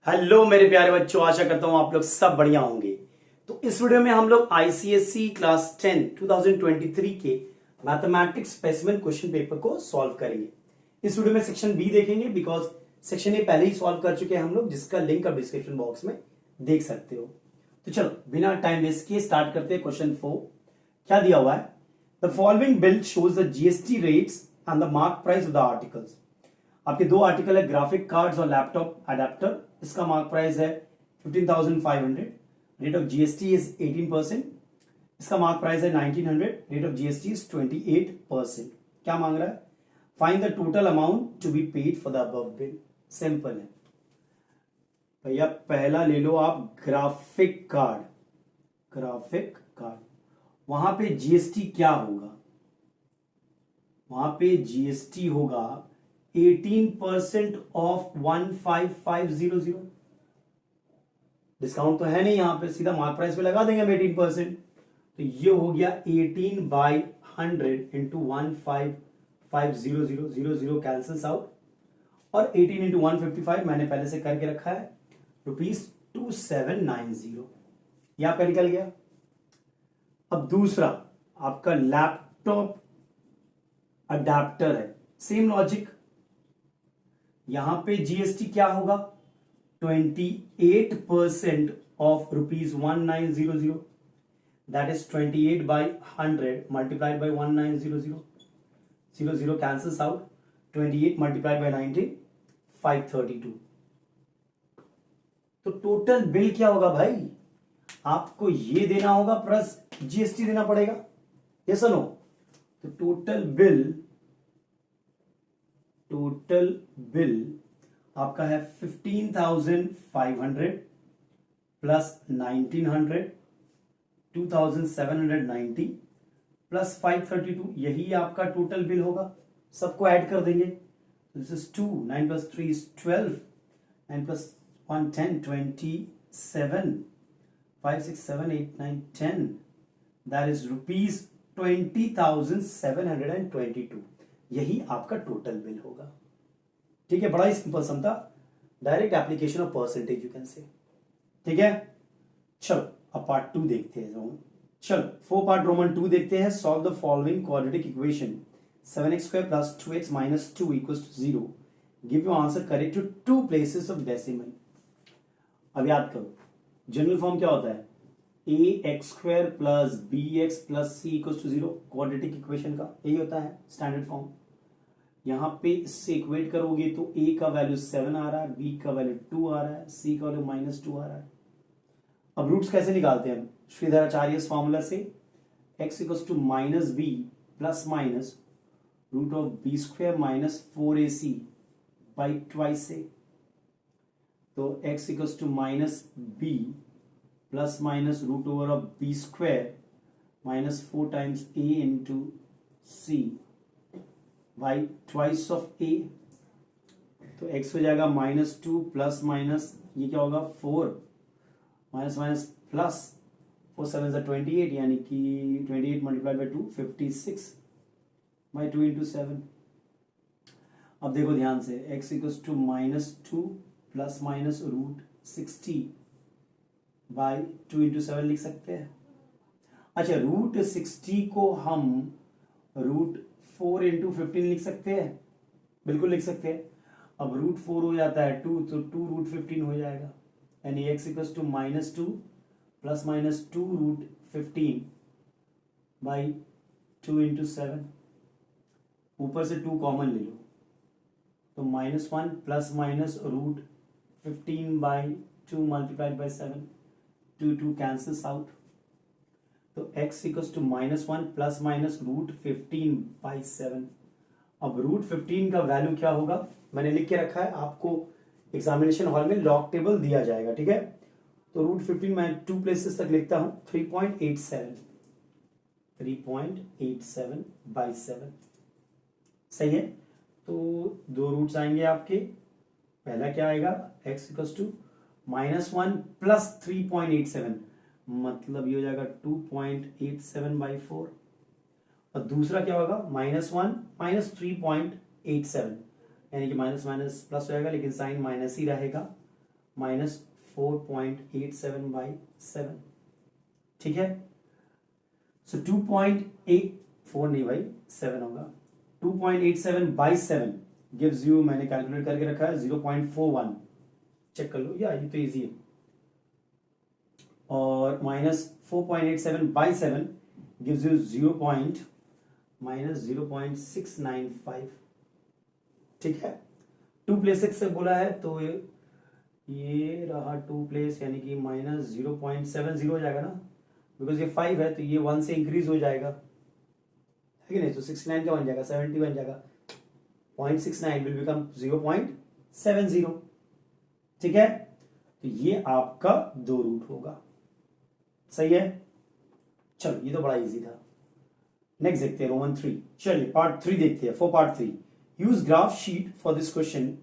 Hello मेरे प्यारे बच्चों, आशा करता हूं आप लोग सब बढ़िया होंगे। तो इस वीडियो में हम लोग आईसीएसई क्लास 10 2023 के मैथमेटिक्स स्पेसिमेन क्वेश्चन पेपर को सॉल्व करेंगे। इस वीडियो में सेक्शन बी देखेंगे बिकॉज सेक्शन ए पहले ही सॉल्व कर चुके हैं हम लोग, जिसका लिंक आप डिस्क्रिप्शन बॉक्स में देख सकते हो। तो चलो बिना टाइम वेस्ट किए स्टार्ट करते हैं। क्वेश्चन 4 क्या दिया हुआ है? The following bill shows the GST rates and the mark price of the articles. आपके दो आर्टिकल है, ग्राफिक कार्ड्स और लैपटॉप अडेप्टर। इसका मार्क प्राइस है 15,500। Rate of GST is 18%। इसका मार्क प्राइस है 1900। Rate of GST is 28%। क्या मांग रहा है? Find the total amount to be paid for the above bill. Simple है भैया, पहला ले लो आप ग्राफिक कार्ड। ग्राफिक कार्ड, वहां पे जीएसटी क्या होगा? वहां पे जीएसटी होगा 18% ऑफ 15,500। डिस्काउंट तो है नहीं, यहां पे सीधा मार्क प्राइस पे लगा देंगे हम 18%। तो ये हो गया 18/100 इंटू 15,500। 00 कैंसल्स आउट और 18 इंटू 155 मैंने पहले से करके रखा है, ₹2790। यहां पे निकल गया। अब दूसरा आपका लैपटॉप अडेप्टर है, सेम लॉजिक। यहां पे जीएसटी क्या होगा? 28% of ₹1900। That is 28/100 multiplied by 1900। 00 cancels out. 28 multiplied by 19, 532। तो टोटल बिल क्या होगा भाई? आपको ये देना होगा प्लस जीएसटी देना पड़ेगा। यस और नो? तो टोटल बिल आपका है 15,500 प्लस 1900, 2,790 प्लस 532। यही आपका टोटल बिल होगा। सबको ऐड कर देंगे। This is 2, 9 plus 3 is 12, 9 plus 1 10, 27, 5 6 7 8 9 10। That is ₹20,722। यही आपका टोटल बिल होगा। ठीक है, बड़ा ही सिंपल सम था। Direct application of percentage you can say. ठीक है, चलो अब पार्ट 2 देखते हैं। चलो 4 पार्ट रोमन 2 देखते हैं। Solve the following quadratic equation 7x² plus 2x minus 2 equals to 0। Give your answer correct to 2 places of decimal. अब याद करो, जनरल फॉर्म क्या होता है? ax² plus bx plus c equals to 0। Quadratic equation का यही होता है स्टैंडर्ड फॉर्म। यहां पे इससे इक्वेट करोगे तो a का वैल्यू 7 आ रहा है, b का वैल्यू 2 आ रहा है, c का वैल्यू -2 आ रहा है। अब रूट्स कैसे निकालते हैं हम? श्रीधराचार्य फॉर्मूला से x equals to minus b plus minus root of b² minus 4ac by twice से। तो x equals to minus b plus minus root over of b² minus 4 times a into c by twice of a। तो x हो जाएगा -2 plus minus ये क्या होगा 4 minus minus plus 4 7 28, यानी कि 28 मल्टीप्लाइड बाई 2 56 बाई 2 इंटू 7। अब देखो ध्यान से, x equals to -2 plus minus root 60 by 2 into 7 लिख सकते हैं। अच्छा, रूट 60 को हम रूट 4 इंटू 15 लिख सकते हैं। बिल्कुल लिख सकते हैं। अब रूट 4 हो जाता है 2, तो 2 रूट 15 हो जाएगा। यानी x equals to -2 plus minus 2 root 15 by 2 into 7। ऊपर से 2 कॉमन ले लो तो -1 plus minus root 15 by 2 multiplied by 7। 2 cancels out. तो x equals to -1 plus minus root 15 by 7। अब रूट 15 का वैल्यू क्या होगा मैंने लिख के रखा है, आपको एग्जामिनेशन हॉल में लॉग टेबल दिया जाएगा। ठीक है, तो रूट 15 मैं 2 प्लेसेस तक लिखता हूं, 3.87 बाई 7। सही है, तो 2 रूट्स आएंगे आपके। पहला क्या आएगा? x इक्वल्स टू -1 प्लस 3.87, मतलब ये हो जाएगा 2.87 बाई 4। और दूसरा क्या होगा? -1 माइनस 3.87, यानी कि माइनस माइनस प्लस हो जाएगा, लेकिन साइन माइनस ही रहेगा। माइनस 4.87/7, ठीक है। सो 2.84 नहीं भाई 7 होगा, 2.87/7 गिव्स यू, मैंने कैलकुलेट करके रखा है 0.41, चेक कर लो, या ये तो इजी है। और माइनस 4.87/7 गिव्स यू 0.695, ठीक है। 2 प्लेसेस से बोला है तो ये रहा 2 प्लेस, यानी कि माइनस 0.70 हो जाएगा ना, बिकॉज ये 5 है तो ये 1 से इंक्रीज हो जाएगा, है कि नहीं। तो 69 क्या बन जाएगा, 70 बन जाएगा, 0.69 विल बिकम 0.70, ठीक है। तो ये आपका 2 रूट होगा, सही है। चलो ये तो बड़ा इजी था। नेक्स्ट देखते हैं रोमन 3, चलिए पार्ट 3 देखते हैं। For part 3 use graph sheet for this question,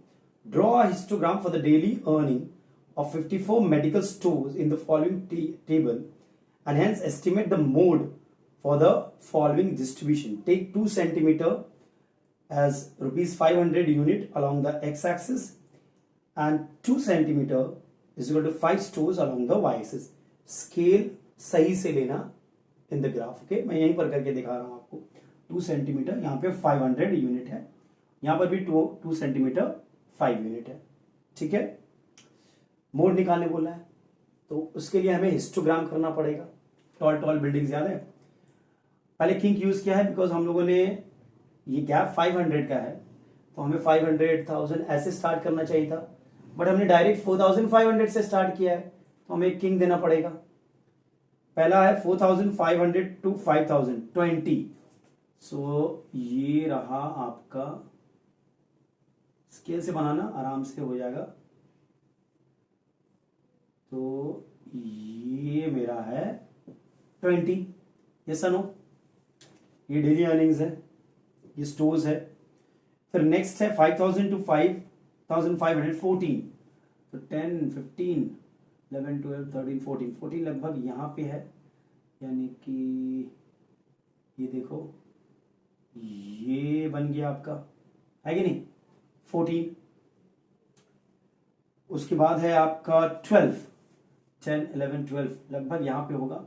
draw a histogram for the daily earning of 54 medical stores in the following table and hence estimate the mode for the following distribution. Take 2 centimeter as rupees 500 unit along the x-axis and 2 centimeter is equal to 5 stores along the y-axis. Scale सही से लेना in the graph, okay? मैं यहीं पर करके दिखा रहा हूँ आपको। 2 सेंटीमीटर, यहाँ पे 500 यूनिट है, यहाँ पर भी 2 सेंटीमीटर 5 यूनिट है, ठीक है। मोड निकालने बोला है तो उसके लिए हमें हिस्टोग्राम करना पड़ेगा। टॉल बिल्डिंग्स याद है, पहले किंक यूज किया है बिकॉज हम लोगों ने ये गैप 500 का है तो हमें 500, 1000 ऐसे स्टार्ट करना चाहिए था, बट हमने डायरेक्ट 4500 से स्टार्ट किया है तो हमें एक किंक देना पड़ेगा। पहला है 4500 to 5020, सो ये रहा आपका, स्केल से बनाना आराम से हो जाएगा। तो ये मेरा है 20, ये सनो, ये डेली अर्निंग्स है, ये स्टोर्स है। फिर नेक्स्ट है 5000 to 5500 14, तो 10 15 11 12 13 14 14 लगभग यहाँ पे है, यानी कि ये देखो ये बन गया आपका, है कि नहीं 14। उसके बाद है आपका 12, 10 11 12 लगभग यहाँ पे होगा।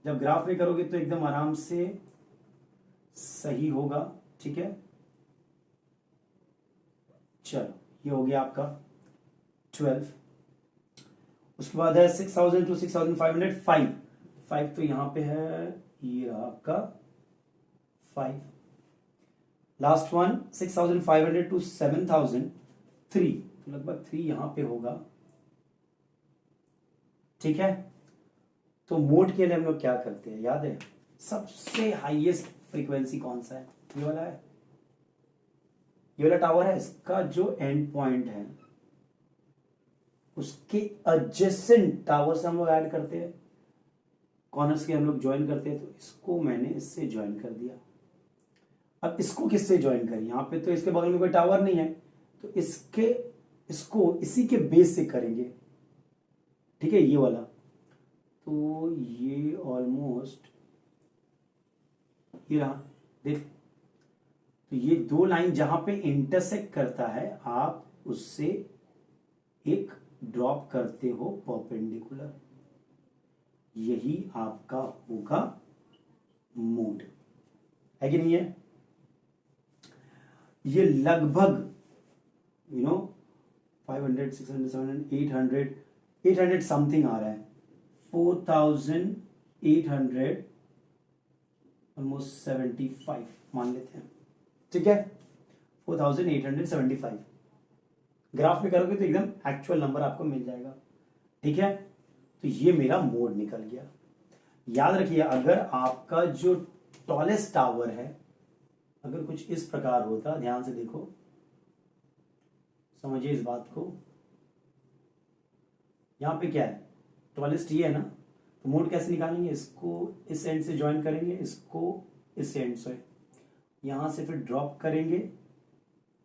जब ग्राफ में करोगे तो एकदम आराम से सही होगा, ठीक है। चलो ये हो गया आपका 12। उसके बाद है 6000 to 6500 5 तो यहाँ पे है, ये रहा आपका 5। लास्ट वन 6500 to 7000 3, तो लगभग 3 यहाँ पे होगा, ठीक है। तो मोड के लिए हम लोग क्या करते हैं याद है, सबसे हाईएस्ट फ्रीक्वेंसी कौन सा है, ये वाला है, ये वाला टावर है, इसका जो एंड पॉइंट है उसके एडजेसेंट टावर से हम लोग ऐड करते हैं, कॉर्नर्स के हम लोग ज्वाइन करते हैं। तो इसको मैंने इससे ज्वाइन कर दिया। अब इसको किससे ज्वाइन करें, यहाँ पे तो इसके बगल में कोई टावर नहीं है तो इसको इसी के बेस से करेंगे, ठीक है, ये वाला। तो ये ऑलमोस्ट ये रहा, देख, तो ये 2 लाइन जहां पे इंटरसेक्ट करता है आप उससे एक ड्रॉप करते हो परपेंडिकुलर, यही आपका होगा मोड, है कि नहीं है। ये लगभग 500 600 700 800 समथिंग आ रहा है, 4800 ऑलमोस्ट 75 मान लेते हैं, ठीक है, 4875। ग्राफ में करोगे तो एकदम एक्चुअल नंबर आपको मिल जाएगा, ठीक है। तो ये मेरा मोड निकल गया। याद रखिए अगर आपका जो टॉलेस्ट टावर है अगर कुछ इस प्रकार होता, ध्यान से देखो, समझिए इस बात को, यहां पे क्या है, टॉलेस्ट ये है ना, तो मोड कैसे निकालेंगे, इसको इस एंड से ज्वाइन करेंगे, इसको इस एंड से, यहां से फिर ड्रॉप करेंगे,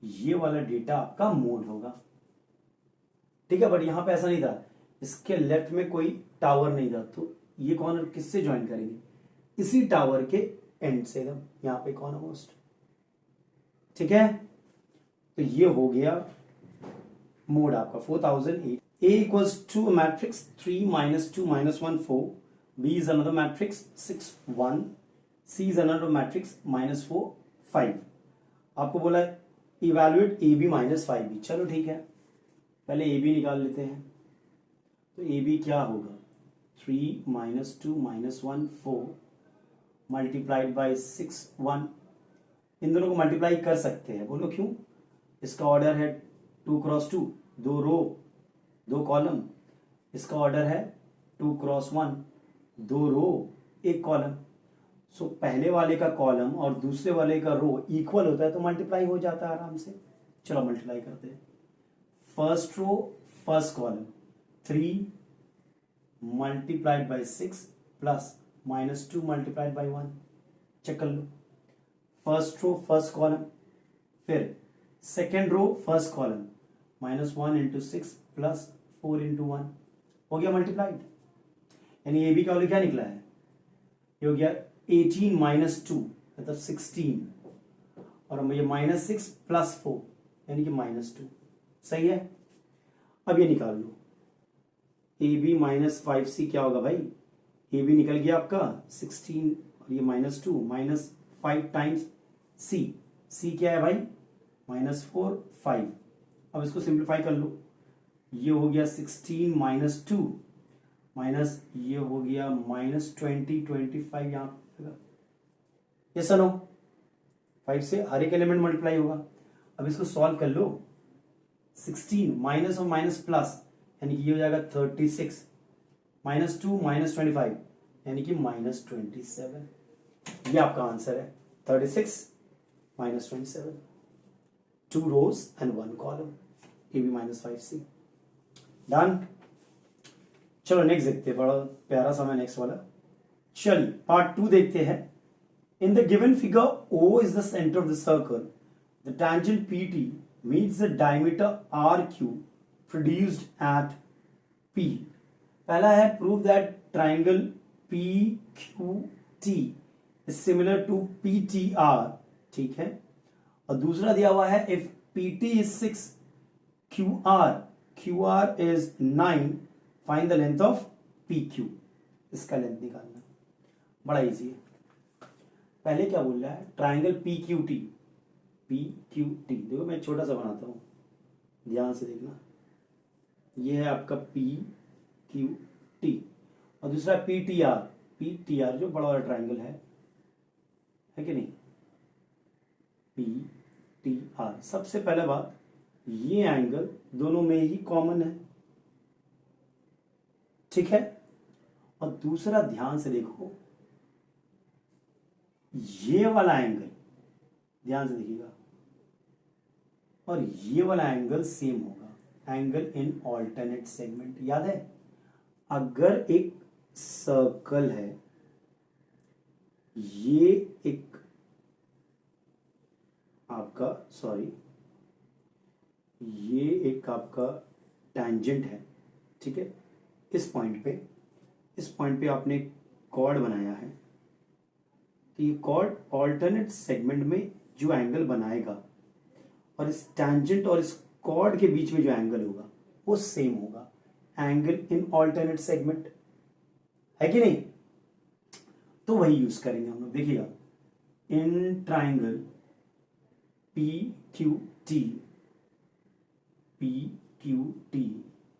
ये वाला डेटा आपका मोड होगा, ठीक है। बट यहां पे ऐसा नहीं था, इसके लेफ्ट में कोई टावर नहीं था, तो ये कॉर्नर किससे ज्वाइन करेंगे, इसी टावर के एंड से, एकदम यहां पे कॉर्नर मोस्ट, ठीक है। तो ये हो गया मोड आपका A equals to a matrix 3 minus 2 minus 1 4. B is another matrix 6 1. C is another matrix minus 4 5. आपको बोला है evaluate A B minus 5b. चलो ठीक है, पहले ए बी निकाल लेते हैं. तो ए बी क्या होगा? 3 minus 2 minus 1 4 मल्टीप्लाइड बाई 6 1. इन दोनों को मल्टीप्लाई कर सकते हैं, बोलो क्यों? इसका ऑर्डर है 2 क्रॉस 2, 2 रो 2 कॉलम. इसका ऑर्डर है 2 क्रॉस 1, 2 रो 1 कॉलम. सो पहले वाले का कॉलम और दूसरे वाले का रो इक्वल होता है तो मल्टीप्लाई हो जाता है आराम से. चलो मल्टीप्लाई करते हैं. First row first column 3 multiplied by 6 plus minus 2 multiplied by 1. Check कर लो. फर्स्ट रो फर्स्ट कॉलम, फिर second row first column minus 1 into 6 plus 4 into 1. हो गया मल्टीप्लाइड. यानी ए बी का वैल्यू क्या निकला है? ये हो गया 18 माइनस 2 मतलब 16, और ये माइनस 6 प्लस 4 यानी कि माइनस 2. सही है. अब ये निकाल लो. ए बी माइनस 5c क्या होगा भाई? ए बी निकल गया आपका 16 और ये माइनस 2 माइनस 5 टाइम्स सी. सी क्या है भाई? माइनस 4 5. अब इसको सिंप्लीफाई कर लो. ये हो गया 16 माइनस 2 माइनस ये हो गया माइनस 20 25 यहाँ पे. ये सुनो 5 से हर एक एलिमेंट मल्टीप्लाई होगा. अब इसको सॉल्व कर लो. 16 माइनस और माइनस प्लस यानी कि ये हो जाएगा 36 माइनस 2 माइनस 25 यानी कि माइनस 27. ये आपका आंसर है 36 minus 27. 2 rows and 1 column. AB minus 5C. Done. चलो नेक्स्ट देखते हैं, बड़ा प्यारा सा मैं नेक्स्ट वाला. चलिए पार्ट 2 देखते हैं. In the given figure O is the center of the circle. The tangent PT meets the diameter RQ produced at P. पहला है prove that triangle PQT is similar to PTR. ठीक है. और दूसरा दिया हुआ है if PT is 6, QR is 9, find the length of PQ. इसका लेंथ निकालना बड़ा इजी है. पहले क्या बोल रहा है? Triangle PQT. देखो मैं छोटा सा बनाता हूं, ध्यान से देखना. ये है आपका PQT और दूसरा PTR जो बड़ा वाला ट्राइंगल है कि नहीं? PTR. सबसे पहले बात, ये एंगल दोनों में ही कॉमन है. ठीक है. और दूसरा ध्यान से देखो, ये वाला एंगल ध्यान से देखिएगा और ये वाला एंगल सेम होगा. Angle in alternate segment. याद है, अगर एक सर्कल है, ये एक आपका ये एक आपका टैंजेंट है. ठीक है. इस पॉइंट पे आपने कॉर्ड बनाया है. तो ये कॉर्ड ऑल्टरनेट सेगमेंट में जो एंगल बनाएगा और इस टैंजेंट और इस कॉर्ड के बीच में जो एंगल होगा वो सेम होगा. एंगल इन ऑल्टरनेट सेगमेंट है कि नहीं? तो वही यूज करेंगे हम लोग. देखिएगा, in triangle PQT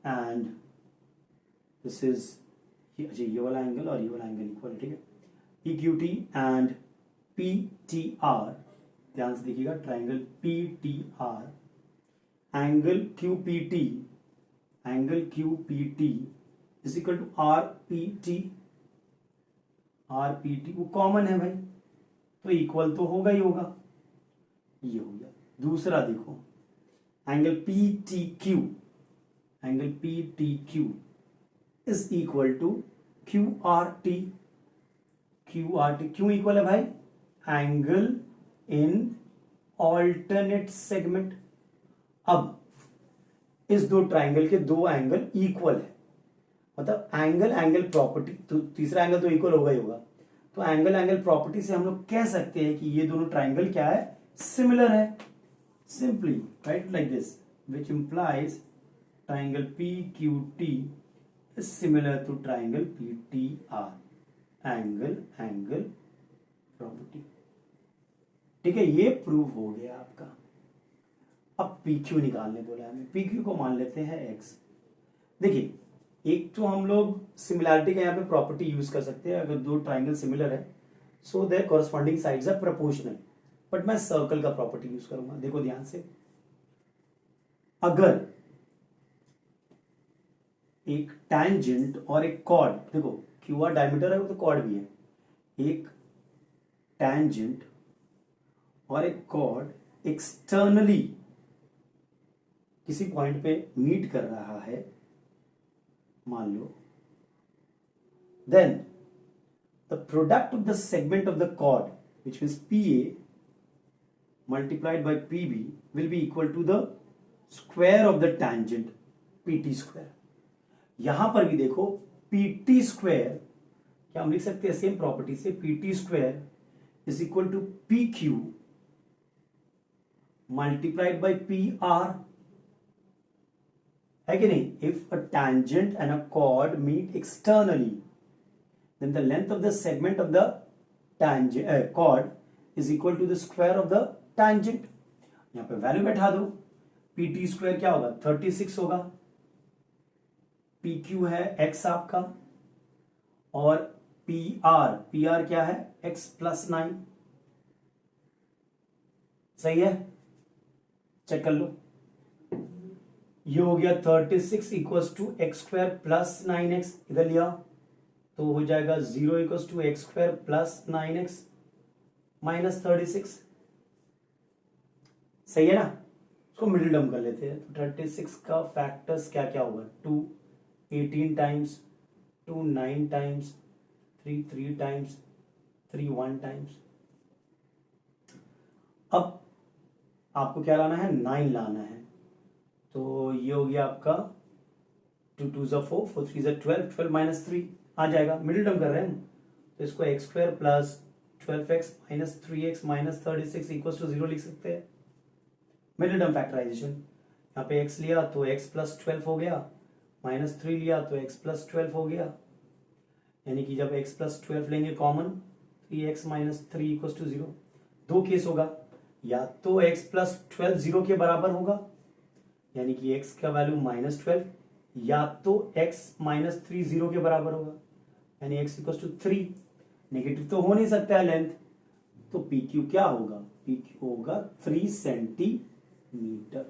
and this is ये वाला एंगल और ये वाला एंगल इक्वल है. ठीक है. PQT and PTR. ध्यान से देखिएगा, triangle PTR angle QPT is equal to RPT. वो कॉमन है भाई, तो इक्वल तो होगा ही होगा. ये हो गया. दूसरा देखो, angle PTQ is equal to QRT. क्यों इक्वल है भाई? Angle in alternate segment. अब इस दो ट्राइंगल के दो एंगल इक्वल है, मतलब एंगल प्रॉपर्टी. तो तीसरा एंगल तो इक्वल होगा ही होगा. तो एंगल प्रॉपर्टी से हम लोग कह सकते हैं कि ये दोनों ट्राइंगल क्या है? सिमिलर है. Simply right like this, which implies triangle P Q T is similar to triangle P T R, angle angle property. ठीक है, ये प्रूव हो गया आपका। अब पी क्यू निकालने बोला हमें, पी क्यू को मान लेते हैं एक्स। देखिए, एक तो हम लोग सिमिलैरिटी का यहाँ पे प्रॉपर्टी यूज कर सकते हैं, अगर दो ट्राइंगल सिमिलर है so their corresponding sides are proportional, but मैं सर्कल का प्रॉपर्टी यूज करूंगा। देखो ध्यान से, अगर एक टैंजेंट और एक कॉर्ड, देखो क्यू आर डायमीटर है वो तो कॉर्ड भी है, एक टैंजेंट और एक कॉर्ड एक्सटर्नली किसी पॉइंट पे मीट कर रहा है मान लो, then the product of the segment of the chord which means P A multiplied by PB will be equal to the square of the tangent PT square। यहां पर भी देखो PT square क्या हम लिख सकते हैं सेम प्रॉपर्टी से, PT square is equal to PQ multiplied by PR, है कि नहीं? If a tangent and a chord meet externally, then the length of the segment of the tangent chord is equal to the square of the tangent। यहां पे value बैठा दो, P T square क्या होगा 36 होगा, पी क्यू है x आपका, और पी आर क्या है x प्लस 9। सही है, चेक कर लो। ये हो गया 36 equals to x square plus 9x, इधर लिया तो हो जाएगा 0 equals to x square plus 9x minus 36। सही है ना? इसको मिडिल टर्म कर लेते हैं। तो 36 का फैक्टर्स क्या क्या होगा, 2 18 टाइम्स, 2 9 टाइम्स, 3 3 टाइम्स, 3 1 टाइम्स। अब आपको क्या लाना है, 9 लाना है। तो ये हो गया आपका 2 2 ज़ा 4, 4 3 ज़ा 12, 12 माइनस 3 आ जाएगा। मिडिल टर्म कर रहे हैं हम, तो इसको x square plus 12x minus 3x minus 36 equal to 0 लिख सकते हैं। मिडिल टर्म फैक्टराइजेशन, यहाँ पे x लिया तो x प्लस 12 हो गया, माइनस 3 लिया तो x प्लस 12 हो गया, यानी कि जब x प्लस 12 लेंगे common, 3x minus 3 equal to 0। दो केस होगा, या तो x प्लस 12 0 के बराबर होगा, यानी कि x का वैल्यू माइनस 12, या तो x माइनस 3 0 के बराबर होगा, यानी x इक्वल टू 3। नेगेटिव तो हो नहीं सकता है लेंथ, तो पी क्यू क्या होगा, पी क्यू होगा 3 सेंटीमीटर।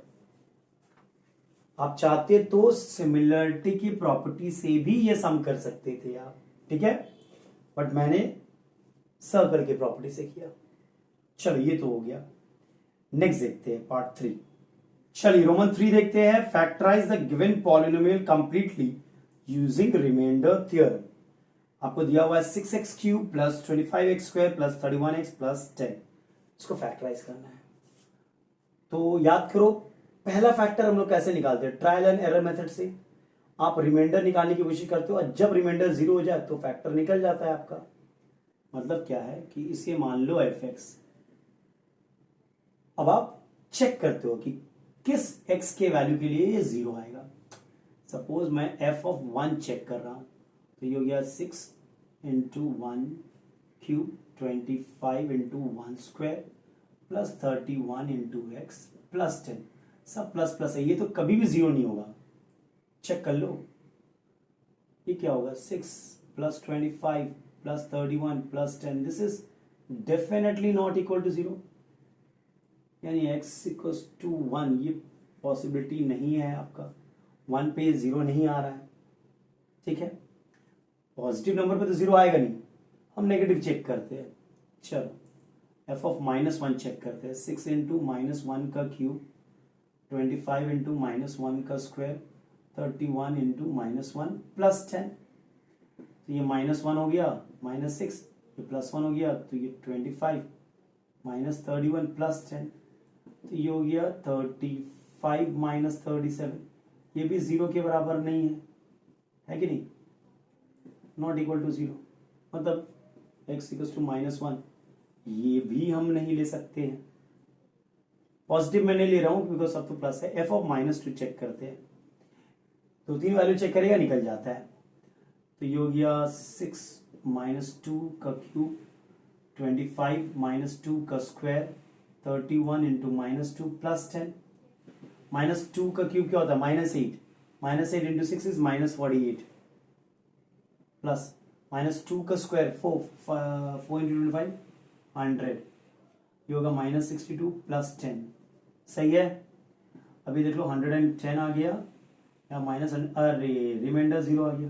आप चाहते तो सिमिलरिटी की प्रॉपर्टी से भी ये सम कर सकते थे आप, ठीक है, बट मैंने सर्कल की प्रॉपर्टी से किया। चलो ये तो हो गया। नेक्स्ट देखते हैं पार्ट 3। चलिए रोमन 3 देखते हैं। Factorise the given polynomial completely using remainder theorem. आपको दिया हुआ है 6x cube plus 25x square plus 31x plus 10। इसको फैक्टराइज करना है। तो याद करो पहला फैक्टर हम लोग कैसे निकालते हैं, ट्रायल एंड एरर मेथड से। आप रिमाइंडर निकालने की कोशिश करते हो और जब रिमाइंडर 0 हो जाए तो फैक्टर निकल जाता है आपका। मतलब क्या है कि इसे मान लो fx। अब आप चेक करते हो कि किस x के वैल्यू के लिए ये 0 आएगा। सपोज मैं f ऑफ 1 चेक कर रहा हूं, तो ये हो गया 6 into 1 cube 25 into 1 square plus 31 into x plus 10। सब प्लस प्लस है, ये तो कभी भी 0 नहीं होगा। चेक कर लो ये क्या होगा, 6 plus 25 plus 31 plus 10, this is definitely not equal to 0, यानी x इक्वल्स टू 1। ये पॉसिबिलिटी नहीं है आपका, 1 पे 0 नहीं आ रहा है, ठीक है। पॉजिटिव नंबर पे तो 0 आएगा नहीं, हम नेगेटिव चेक करते हैं। चलो f ऑफ -1 चेक करते हैं। 6 इंटू -1 का क्यूब, 25 इंटू -1 का स्क्वायर, 31 इंटू -1 प्लस 10। तो ये -1 हो गया, -6, ये +1 हो गया, तो ये 25 -31 प्लस 10, तो ये हो गया 35 माइनस 37। ये भी 0 के बराबर नहीं है कि नहीं, नॉट इक्वल टू 0। मतलब x इक्वल टू -1, ये भी हम नहीं ले सकते हैं। पॉजिटिव मैं नहीं ले रहा हूं बिकॉज सब तो प्लस है। f ऑफ -2 चेक करते हैं। दो तीन वैल्यू चेक करेगा, निकल जाता है। तो ये हो गया 6 - 2 का क्यूब, 25 - 2 का स्क्वायर, 31 इंटू -2 प्लस 10। -2 का क्यूब क्या होता है? -8। -8 इंटू 6 इज -48 प्लस -2 का स्क्वायर 4 इंटू 25 100। ये होगा -62 प्लस 10। सही है। अभी देख लो 110 आ गया या अरे रिमाइंडर 0 आ गया,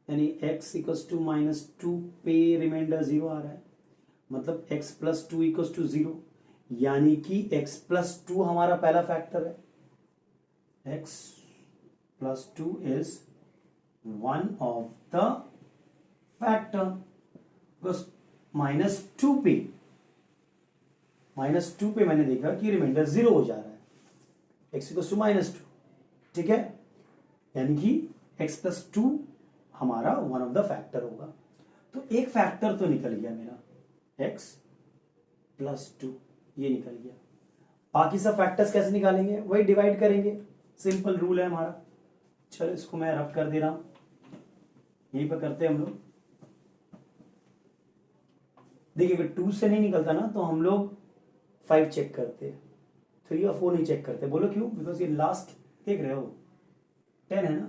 यानी x इक्वस टू -2 पे रिमाइंडर 0 आ रहा है, मतलब x + 2 इक्वस टू 0, यानी कि x + 2 हमारा पहला फैक्टर है। x + 2 is one of the factor, because -2 पे मैंने देखा कि रिमाइंडर 0 हो जा रहा है, x इक्वस टू -2, ठीक है, यानी कि x + 2 हमारा वन ऑफ द फैक्टर होगा। तो एक फैक्टर तो निकल गया मेरा, x + 2 ये निकल गया। बाकी सब फैक्टर्स कैसे निकालेंगे? वही डिवाइड करेंगे, सिंपल रूल है हमारा। चलो इसको मैं रब कर दे रहा हूं, यहीं पर करते हैं हम लोग। देखिए अगर 2 से नहीं निकलता ना तो हम लोग 5 चेक करते हैं, 3 और 4 नहीं चेक करते। बोलो क्यों? बिकॉज ये लास्ट देख रहे हो 10 है ना,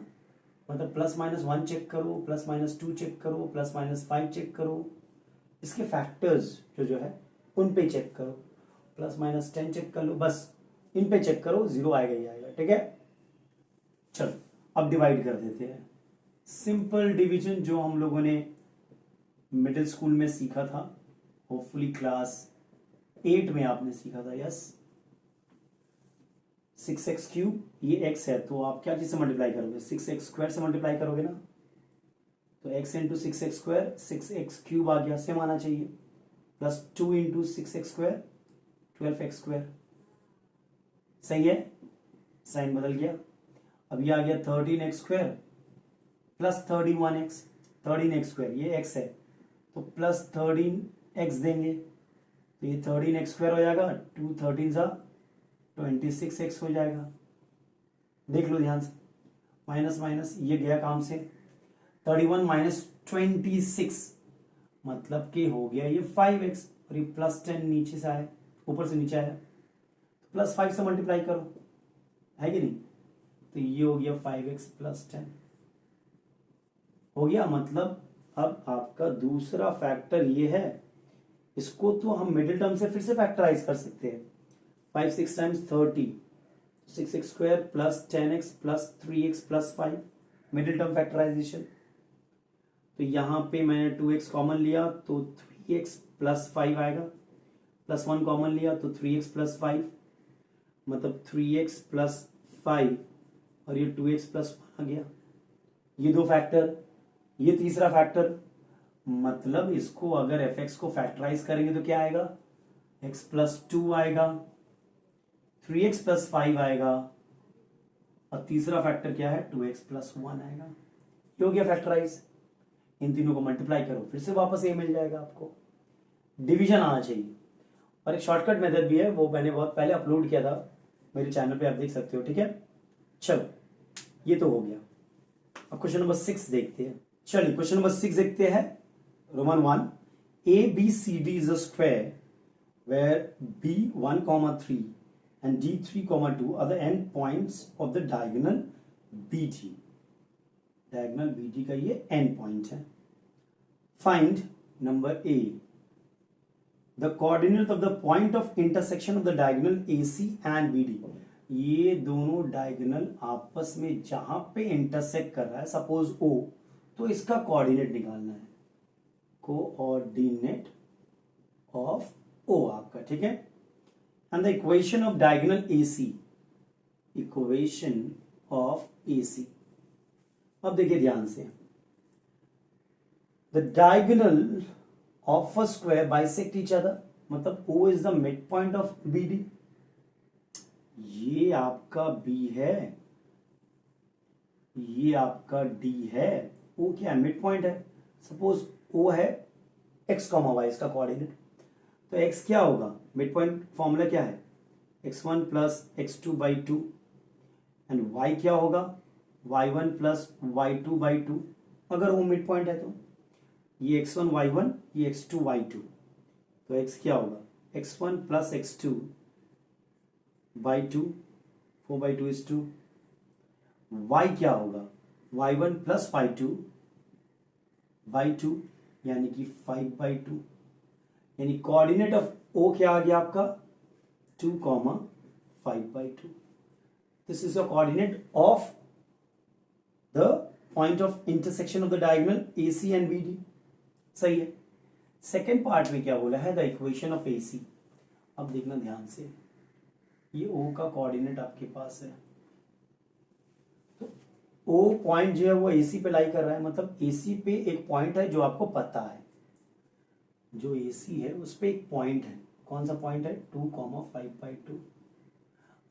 मतलब +-1 चेक करो, +-2 चेक करो, +-5 चेक करो, इसके फैक्टर्स जो है उन पे चेक करो, +-10 चेक कर लो, बस इन पे चेक करो, 0 आएगा ही आएगा, ठीक है। चलो अब डिवाइड कर देते हैं। सिंपल डिवीजन जो हम लोगों ने मिडिल स्कूल में सीखा था, होपफुली क्लास 8 में आपने सीखा था, यस। 6x³ ये x है, तो आप क्या चीज से मल्टीप्लाई करोगे? 6x² से मल्टीप्लाई करोगे ना, तो x इंटू 6x², 6x³ आ गया, सेम आना चाहिए, प्लस 2 इंटू 6x², 12x²। सही है, साइन बदल गया। अब ये आ गया 13x² प्लस 31x, 13x², ये x है तो प्लस 13x देंगे, तो ये 13x² हो जाएगा, 2 13 सा 26x हो जाएगा। देख लो ध्यान से, माइनस माइनस ये गया काम से, 31 - 26 मतलब कि हो गया ये 5x, और ये +10 नीचे से आया, ऊपर से नीचे आया, +5 से मल्टीप्लाई करो, है कि नहीं? तो ये हो गया 5x + 10 हो गया। मतलब अब आपका दूसरा फैक्टर ये है, इसको तो हम मिडिल टर्म से फिर से फैक्टराइज कर सकते हैं। 5 6 times 30, 6x² plus 10x plus 3x plus 5, middle term factorisation. तो यहां पे मैंने 2x कॉमन लिया तो 3x प्लस 5 आएगा, +1 कॉमन लिया तो 3x प्लस 5, मतलब 3x प्लस 5, और ये 2x प्लस 1 आ गया। ये दो फैक्टर, ये तीसरा फैक्टर, मतलब इसको अगर fx को फैक्टराइज करेंगे तो क्या आएगा? x + 2 आएगा, 3x + 5 आएगा, और तीसरा फैक्टर क्या है? 2x + 1 आएगा। ये हो गया फैक्टराइज। इन तीनों को मल्टीप्लाई करो, फिर से वापस ये मिल जाएगा आपको। डिवीजन आना चाहिए, और एक शॉर्टकट मेथड भी है, वो मैंने बहुत पहले अपलोड किया था मेरे चैनल पे, आप देख सकते हो, ठीक है। चलो ये तो हो गया। अब क्वेश्चन नंबर 6 देखते हैं। चलिए क्वेश्चन नंबर 6 देखते हैं। Roman 1, ABCD is a square where B1, 3 and D3, 2 are the end points of the diagonal BD. Diagonal BD का ये end point है। Find number A, the coordinate of the point of intersection of the diagonal AC and BD. ये दोनों diagonal आपस में जहां पे intersect कर रहा है, सपोज O, तो इसका कोऑर्डिनेट निकालना है, कोऑर्डिनेट ऑफ O आपका, ठीक है। And the equation of diagonal AC, equation of AC। अब देखिए ध्यान से, the diagonal of a square bisect each other, मतलब O is the mid point of BD। ये आपका B है, ये आपका D है, O क्या है? मिड पॉइंट है। सपोज O है x, y इसका कोऑर्डिनेट, तो x क्या होगा? मिड पॉइंट फॉर्मूला क्या है? x1 + x2/2 एंड y क्या होगा, y1 प्लस y2 अगर वो मिड पॉइंट है तो ये x1 y1, ये x2 y2, तो x क्या होगा, x1 plus x2 by 2, 4/2 is 2, y क्या होगा, y1 प्लस y2 by 2 यानी कि 5/2, यानी कोऑर्डिनेट ऑफ o क्या आ गया आपका 2, 5/2. This is your coordinate of the point of intersection of the diagonal AC and BD. सही है. सेकेंड पार्ट में क्या बोला है, द इक्वेशन ऑफ AC. अब देखना ध्यान से, ये O का कोऑर्डिनेट आपके पास है, तो O पॉइंट जो है वो AC पे लाई कर रहा है, मतलब AC पे एक पॉइंट है जो आपको पता है, जो AC है उस पे एक पॉइंट है. कौन सा पॉइंट है, 2, 5/2.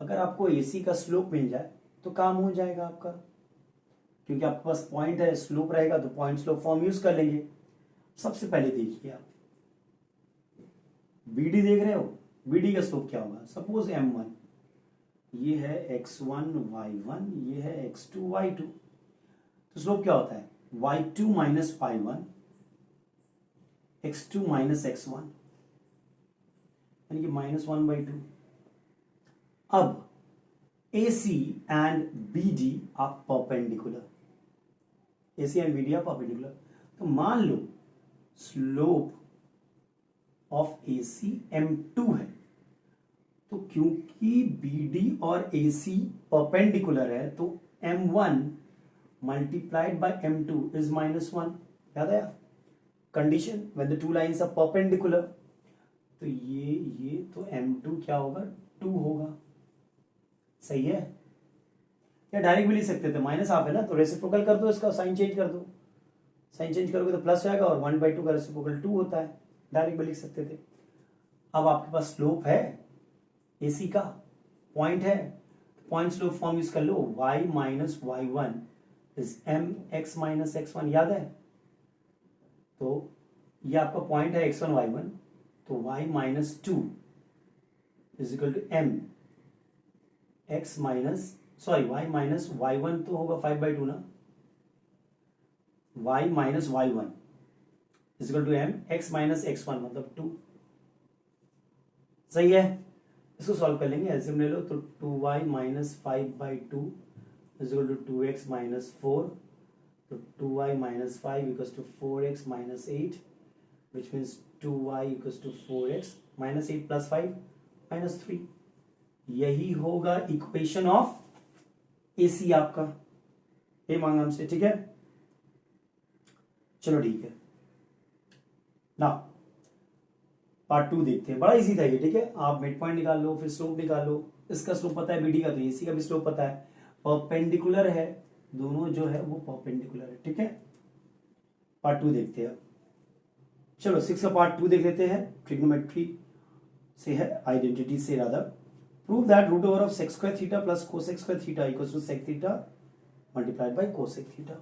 अगर आपको AC का स्लोप मिल जाए तो काम हो जाएगा आपका, क्योंकि आपके पास पॉइंट है, स्लोप रहेगा तो पॉइंट स्लोप फॉर्म यूज कर लेंगे. सबसे पहले देखिए आप BD देख रहे हो, BD का स्लोप क्या होगा, सपोज M1 ये है x1 y1, ये है x2 y2, तो स्लोप क्या होता है y2 minus y1, x2 minus x1, यानी कि -1/2. अब AC and BD are perpendicular, AC and BD are perpendicular, तो मान लो स्लोप ऑफ AC M2 है, तो क्योंकि BD और AC परपेंडिकुलर है तो M1 multiplied by M2 is -1. याद है condition, when the two lines are perpendicular, तो ये तो M2 क्या होगा, 2 होगा. सही है, या डायरेक्ट भी लिख सकते थे, माइनस हाफ है ना, तो रेसिप्रोकल कर दो, इसका साइन चेंज कर दो, साइन चेंज करोगे तो प्लस आएगा, और 1/2 का रेसिप्रोकल 2 होता है, डायरेक्ट भी लिख सकते थे. अब आपके पास स्लोप है AC का, पॉइंट है, पॉइंट स्लोप फॉर्म यूज कर लो, y minus y1 is mx minus x1. याद है, तो ये आपका पॉइंट है x1 y1, तो y minus 2 is equal to m x minus y minus y1 तो होगा 5/2 ना, y minus y1 is equal to m x minus x1 मतलब 2. सही है, इसको सॉल्व कर लेंगे, एलसीएम ले लो, तो 2y minus 5/2 is equal to 2x minus 4, तो 2y minus 5 equals to 4x minus 8, which means 2y equals to 4x minus 8 plus 5 minus 3. यही होगा इक्वेशन ऑफ AC आपका, ये मांगा हमसे. ठीक है, चलो ठीक है ना, पार्ट 2 देखते हैं. बड़ा इजी था ये. ठीक है, आप मिड पॉइंट निकाल लो, फिर स्लोप निकाल लो. इसका स्लोप पता है BD का, तो AC का भी स्लोप पता है, परपेंडिकुलर है, दोनों जो है वो परपेंडिकुलर है. ठीक है, पार्ट 2 देखते हैं. चलो 6 का पार्ट 2 देख लेते हैं. ट्रिग्नोमेट्री से है, आइडेंटिटी से rather. Prove that root over of sec square theta plus cosec square theta equals to sec theta multiplied by cosec theta.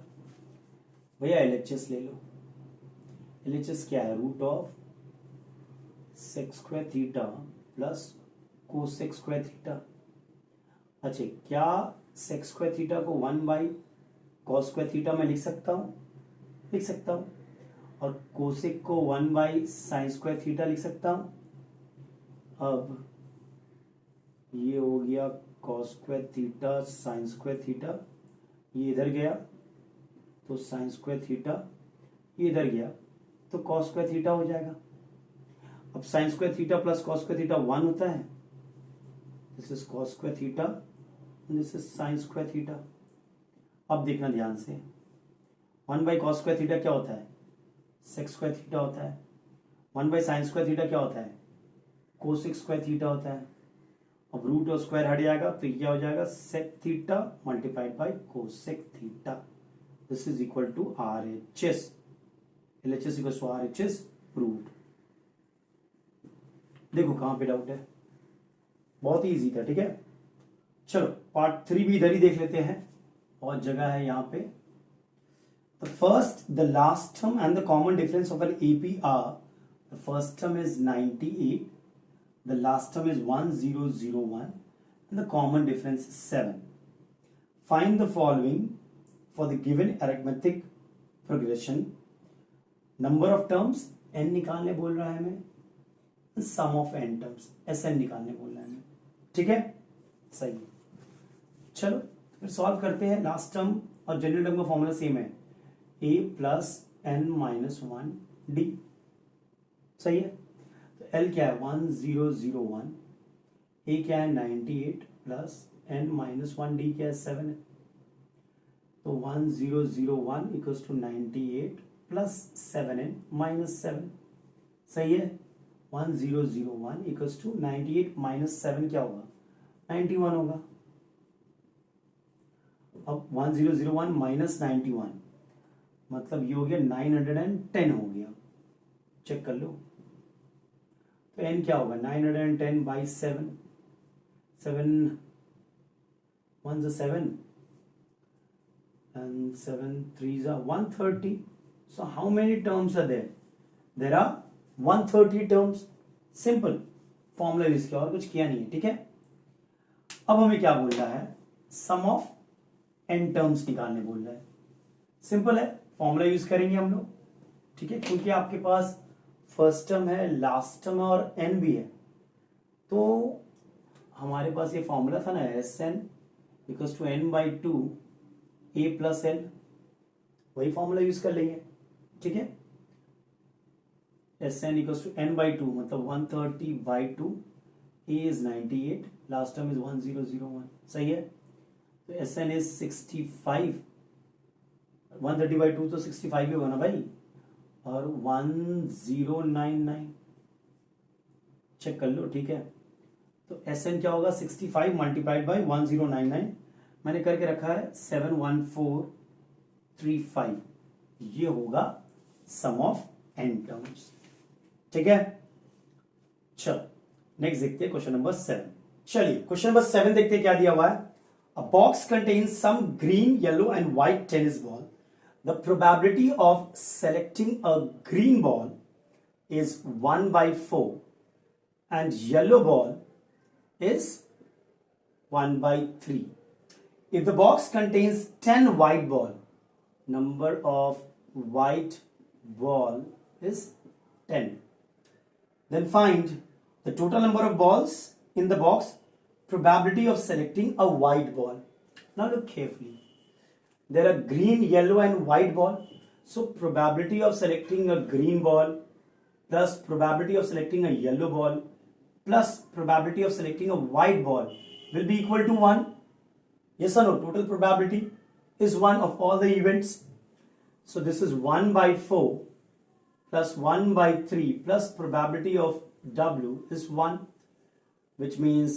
भैया LHS ले लो. LHS क्या है, root of sec square theta plus cosec square theta. अच्छा, क्या सेक square theta को 1/cos square theta में लिख सकता हूं, लिख सकता हूं, और कोसेक को 1/sin स्क्वायर थीटा लिख सकता हूं. अब ये हो गया cos square theta sin square theta, ये इधर गया तो sin स्क्वायर थीटा, ये इधर गया तो cos स्क्वायर थीटा हो जाएगा. अब sin square theta plus cos square theta 1 होता है. This is cos square theta, this is sin square theta. अब देखना ध्यान से, 1/cos स्क्वायर थीटा क्या होता है, सेक स्क्वायर थीटा होता है. 1/sin स्क्वायर थीटा क्या होता है, कोसेक स्क्वायर थीटा होता है. अब रूट और स्क्वायर हट जाएगा तो क्या हो जाएगा, sec theta multiplied by cosec theta. This is equal to RHS. LHS equal to RHS proved. देखो कहां पे डाउट है, बहुत ही इजी था. ठीक है, चलो पार्ट 3 भी इधर ही देख लेते हैं, बहुत जगह है यहाँ पे. The first, the last term and the common difference of an AP are, the first term is 98, the last term is 1001, and the common difference is 7. Find the following for the given arithmetic progression. Number of terms n निकालने बोल रहा है हमें, सम of n terms Sn निकालने बोल रहा है हमें। ठीक है, सही है। चलो फिर सॉल्व करते हैं। लास्ट टर्म और जनरल टर्म का फॉर्मूला सेम है, a plus n minus 1d। सही है, तो l क्या है 1001, a क्या है 98 प्लस n माइनस 1d क्या है 7 है, तो 1001 equals to 98 plus 7n minus 7। सही है, 1001 इक्वल्स टू 98 माइनस 7 क्या होगा 91 होगा। अब 1001 माइनस 91 मतलब ये हो गया 910 हो गया। चेक कर लो, तो n क्या होगा 910 by 7, 7 1 7 and 7 3s are 130. So how many terms are there? There are 130 terms. Simple formula use किया और कुछ किया नहीं है। ठीक है, अब हमें क्या बोल रहा है, सम ऑफ n टर्म्स निकालने बोल रहा है। सिंपल है, फॉर्मूला यूज करेंगे हम लोग। ठीक है, क्योंकि आपके पास फर्स्ट टर्म है, लास्ट टर्म है और n भी है, तो हमारे पास ये फॉर्मूला था ना Sn equals to n by 2 a plus l, वही फॉर्मूला यूज कर लेंगे। ठीक है, Sn equals to n by 2 मतलब 130 by 2, a is 98, last term is 1001। सही है, तो Sn इज 65, 130 बाई 2 तो 65 ही होगा ना भाई, और 1099 चेक कर लो। ठीक है, तो Sn क्या होगा 65 मल्टीप्लाइड बाई 1099, मैंने करके रखा है 71435, ये होगा सम ऑफ n टर्म्स। ठीक है, चलो नेक्स्ट देखते हैं क्वेश्चन नंबर 7। चलिए क्वेश्चन नंबर 7 देखते हैं क्या दिया हुआ है। A box contains some green yellow and white tennis ball, the probability of selecting a green ball is 1 by 4 and yellow ball is 1 by 3. If the box contains 10 white ball, number of white ball is 10. Then find the total number of balls in the box, probability of selecting a white ball. Now look carefully. There are green, yellow and white ball. So probability of selecting a green ball plus probability of selecting a yellow ball plus probability of selecting a white ball will be equal to 1. Yes or no? Total probability is 1 of all the events. So this is 1 by 4 plus 1 by 3 plus probability of W is 1, which means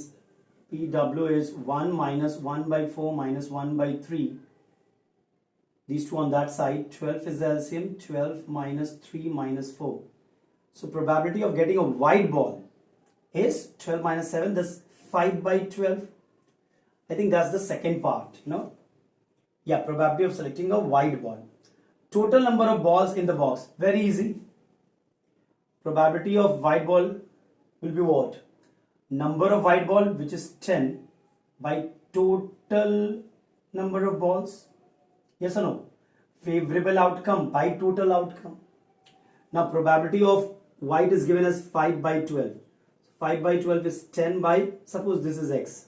PW is 1 minus 1 by 4 minus 1 by 3. These two on that side, 12 is the LCM, 12 minus 3 minus 4. So probability of getting a white ball is 12 minus 7, that's 5 by 12. I think that's the second part, you know. Yeah, probability of selecting a white ball. Total number of balls in the box, very easy. Probability of white ball will be what? Number of white ball, which is 10, by total number of balls. Yes or no? Favorable outcome by total outcome. Now probability of white is given as 5 by 12. 5 by 12 is 10 by, suppose this is x.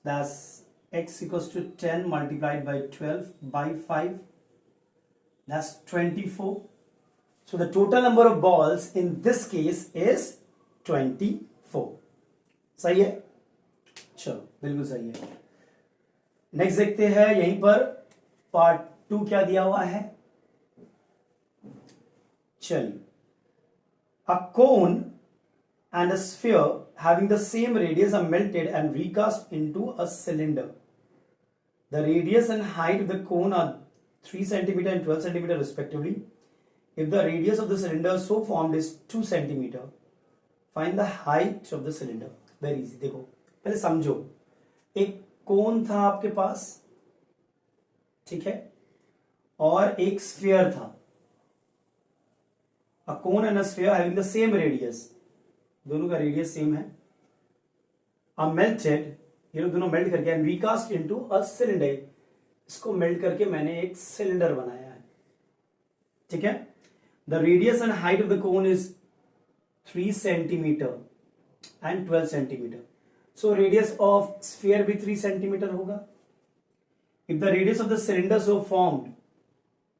That's x equals to 10 multiplied by 12 by 5. That's 24. So the total number of balls in this case is 24. सही है, चलो बिल्कुल सही है। Next देखते हैं, यहीं पर पार्ट 2 क्या दिया हुआ है। चलिए, a cone and a sphere having the same radius are melted and recast into a cylinder. The radius and height of the cone are 3 cm and 12 cm respectively. If the radius of the cylinder so formed is 2 cm, find the height of the cylinder. Very easy. देखो पहले समझो, एक कोन था आपके पास, ठीक है, और एक स्फीयर था। A cone and a sphere having the same radius, दोनों का रेडियस सेम है, are melted ये लोग दोनों मेल्ट करके and recast into a cylinder, इसको मेल्ट करके मैंने एक सिलेंडर बनाया है, ठीक है। The radius and height of the cone is 3 centimetre and 12 centimetre, so radius of sphere भी 3 सेंटीमीटर होगा। If the radius of the cylinder so formed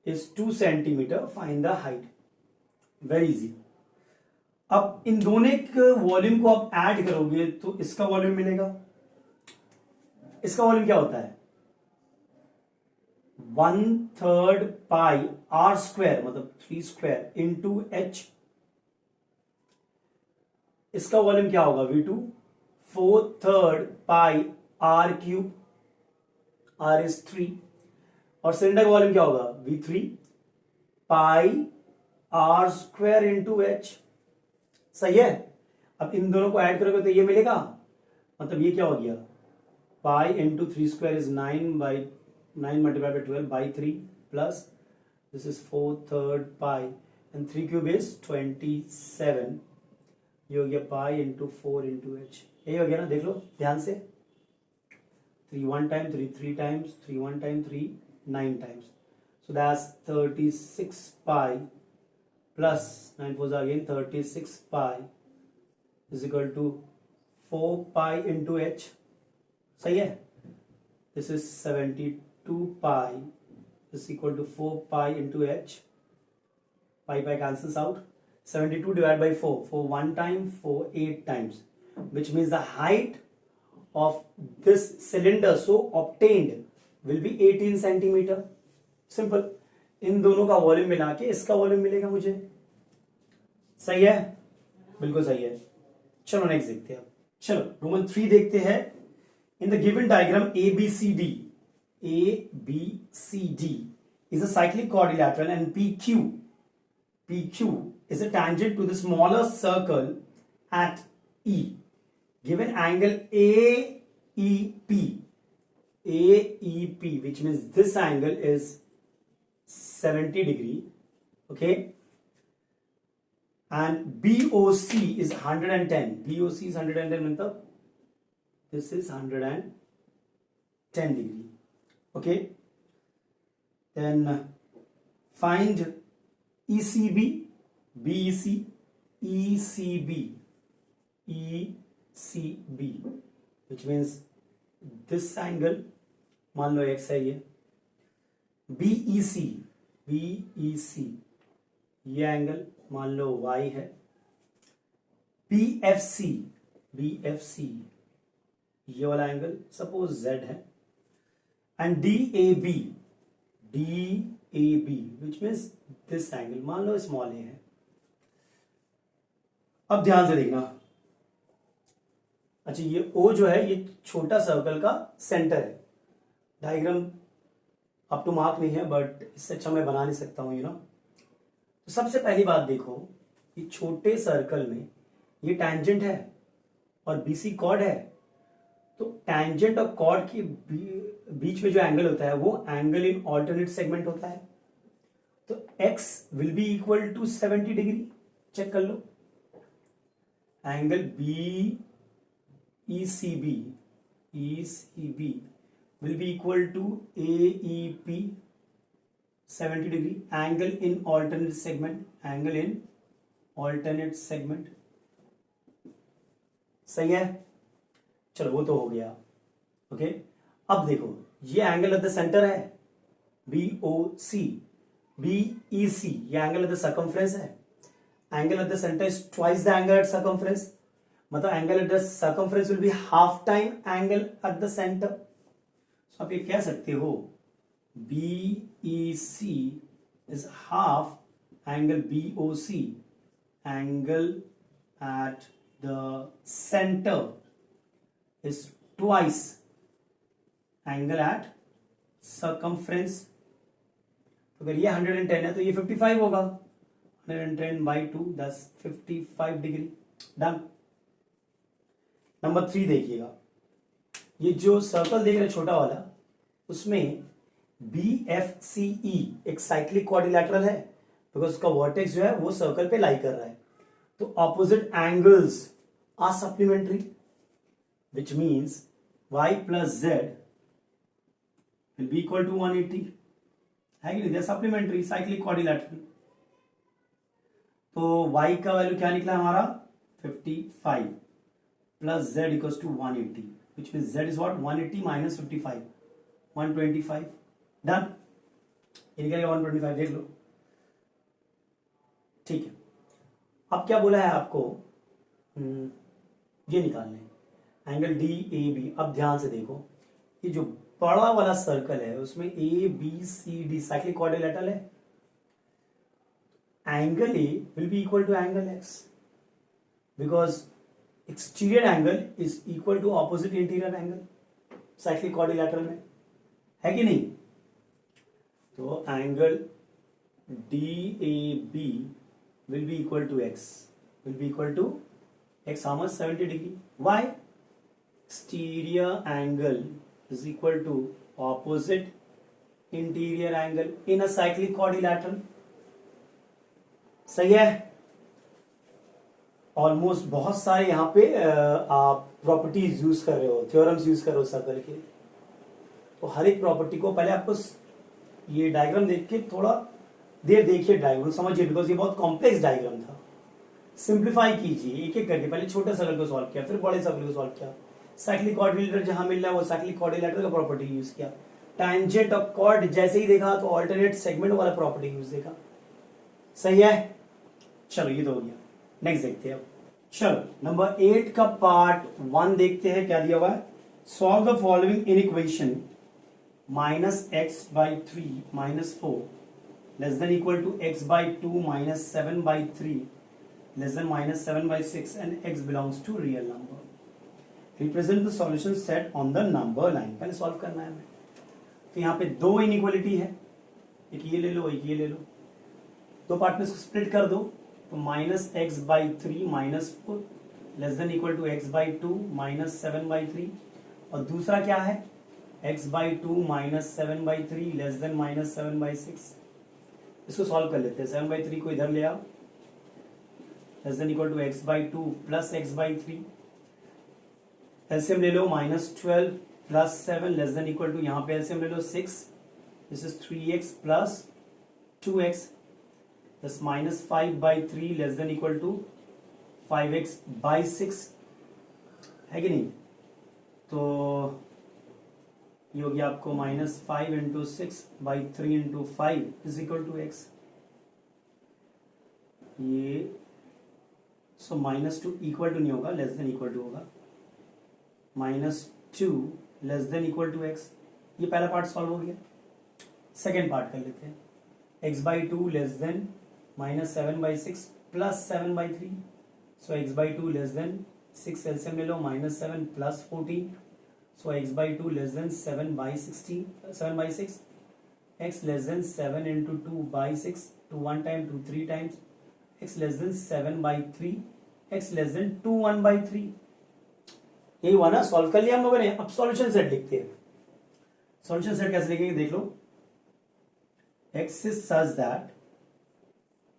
is 2 centimetre, find the height. Very easy. अब इन दोनों के volume को आप add करोगे तो इसका वॉल्यूम मिलेगा, इसका वॉल्यूम क्या होता है 1/3 पाई आर स्क्वायर मतलब 3 स्क्वायर इंटू एच, इसका वॉल्यूम क्या होगा V2 4/3 pi r cube, r is 3, और सिलेंडर का वॉल्यूम क्या होगा V3 pi r square into h. सही है। अब इन दोनों को ऐड करोगे तो ये मिलेगा, मतलब ये क्या हो गया pi into 3 square is 9 multiply by 12 by 3 plus this is 4/3 pi and 3 cube is 27, ये हो गया पाई इंटू 4 इंटू एच, यही हो गया ना, देख लो ध्यान से। 3 1 time 3 3 times 3 1 time 3 9 times, so that's 36 pi plus 9 4s are again 36 pi is equal to 4 pi into h। सही है। this is 72 pi is equal to 4 pi into h, pi cancels out, 72 divided by 4, 4 1 time 4 8 times, which means the height of this cylinder so obtained will be 18 centimeter। Simple. इन दोनों का volume मिला के इसका volume मिलेगा मुझे। सही है, बिल्कुल सही है। चलो नेक्स्ट देखते हैं। चलो रोमन 3 देखते हैं। In the given diagram ABCD is a cyclic quadrilateral and PQ is a tangent to the smaller circle at E. Given angle AEP, which means this angle is 70 degree, okay, and BOC is 110, BOC is 110 मतलब this is 110 degree, okay। then find ECB, BEC, ECB, which means this angle मान लो x है ये, BEC ये angle मान लो y है, BFC ये वाला angle suppose z है, and DAB which means this angle मान लो स्मॉल a है। अब ध्यान से देखना, अच्छा ये O जो है ये छोटा सर्कल का सेंटर है। डायग्राम अप टू मार्क नहीं है बट इससे अच्छा मैं बना नहीं सकता हूं, तो सबसे पहली बात देखो, ये छोटे सर्कल में ये टैंजेंट है और BC कॉर्ड है, तो टैंजेंट और कॉर्ड के बीच में जो एंगल होता है वो एंगल इन ऑल्टरनेट सेगमेंट होता है, तो x will be equal to 70 degree. Check कर लो, angle BECB will be equal to AEP 70 degree, angle in alternate segment, सही है। चलो वो तो हो गया, ओके। अब देखो ये एंगल एट द सेंटर है BOC, BEC ये एंगल एट द सर्कमफ्रेंस है, angle at the centre is twice the angle at circumference, मतलब angle at the circumference will be half time angle at the centre. आप ये कह सकते हो BEC is half angle BOC, angle at the center is twice angle at circumference। तो अगर ये 110 है तो ये 55 होगा, 110 by 2 that's 55 degree. Done. Number 3 देखिएगा, ये जो सर्कल देख रहे हैं छोटा वाला, उसमें BFCE एक साइक्लिक क्वाड्रिलैटरल है, बिकॉज उसका वर्टेक्स जो है वो सर्कल पे लाई कर रहा है, तो opposite angles are supplementary, which means y plus z will be equal to 180, है कि नहीं? Supplementary cyclic quadrilateral. तो y का वैल्यू क्या निकला हमारा 55 plus z equals to 180, which mean z is what 180 minus 55 125। Done, ये निकल गया 125, देख लो। ठीक है, अब क्या बोला है आपको, ये निकालने एंगल डी ए बी। अब ध्यान से देखो, ये जो बड़ा वाला सर्कल है उसमें A B C D cyclic quadrilateral है। Angle A will be equal to angle X because exterior angle is equal to opposite interior angle cyclic quadrilateral में, है कि नहीं? तो angle D A B will be equal to x, will be equal to x how much 70 degree. Why? Exterior angle is equal to opposite interior angle in a cyclic quadrilateral. सही है? Almost बहुत सारे यहाँ पे आप properties use कर रहे हो, थ्योरम्स यूज कर रहे हो सर्कल के। तो हर एक प्रॉपर्टी को पहले आपको ये डायग्राम देख के थोड़ा देर देखिए, डायग्राम समझिए, बिकॉज ये बहुत कॉम्प्लेक्स डायग्राम था। सिंप्लीफाई कीजिए एक एक करके, पहले छोटे सर्कल को सॉल्व किया, फिर बड़े सर्कल को सॉल्व किया। साइक्लिक क्वाड्रिलेटरल जहां मिल रहा है वो साइक्लिक क्वाड्रिलेटरल का प्रॉपर्टी यूज किया। टैंजेंट और कॉर्ड जैसे ही देखा तो ऑल्टरनेट सेगमेंट वाला प्रॉपर्टी यूज देखा। सही है? चलो ये तो हो गया, नेक्स्ट देखते हैं अब। चलो नंबर 8 का पार्ट 1 देखते हैं, क्या दिया हुआ है। Solve the following in equation -x/3 -4 less than equal to x/2 minus 7/3 less than minus 7/6 and x belongs to real number. Represent the solution set on the number line. पहले solve करना है हमें। तो यहाँ पे दो इनइक्वालिटी है, एक ये ले लो एक ये ले लो, दो पार्ट में इसको स्प्लिट कर दो। तो -x/3 -4 less than equal to x/2 minus 7/3, और दूसरा क्या है x/2 minus 7/3 less than minus 7/6। इसको सॉल्व कर लेते हैं। 7/3 को इधर ले आओ, less than equal to x/2 plus x/3। LCM ले लो -12 plus 7 less than equal to, यहाँ पे एलसीएम ले लो 6, this is 3x plus 2x, दस -5/3 less than equal to 5x/6, है कि नहीं? तो ये हो गया आपको -5 into 6/3 into 5 is equal to x। ये सो -2 इक्वल टू नहीं होगा, लेस देन इक्वल टू होगा। -2 less than equal to x। ये पहला पार्ट सॉल्व हो गया। सेकेंड पार्ट कर लेते हैं। x/2 लेस देन -7/6 प्लस 7/3, सो x/2 लेस देन 6 एलसीएम ले लो -7 plus 14, so x/2 less than 7/6, x less than 7 into 2/6, 2 1 time 2 3 times, x less than 7/3, x less than 2 1/3। यही हुआ ना, सॉल्व कर लिया हम लोगों ने। अब सॉल्यूशन सेट लिखते हैं। सॉल्यूशन सेट कैसे लिखेंगे देख लो। x is such that,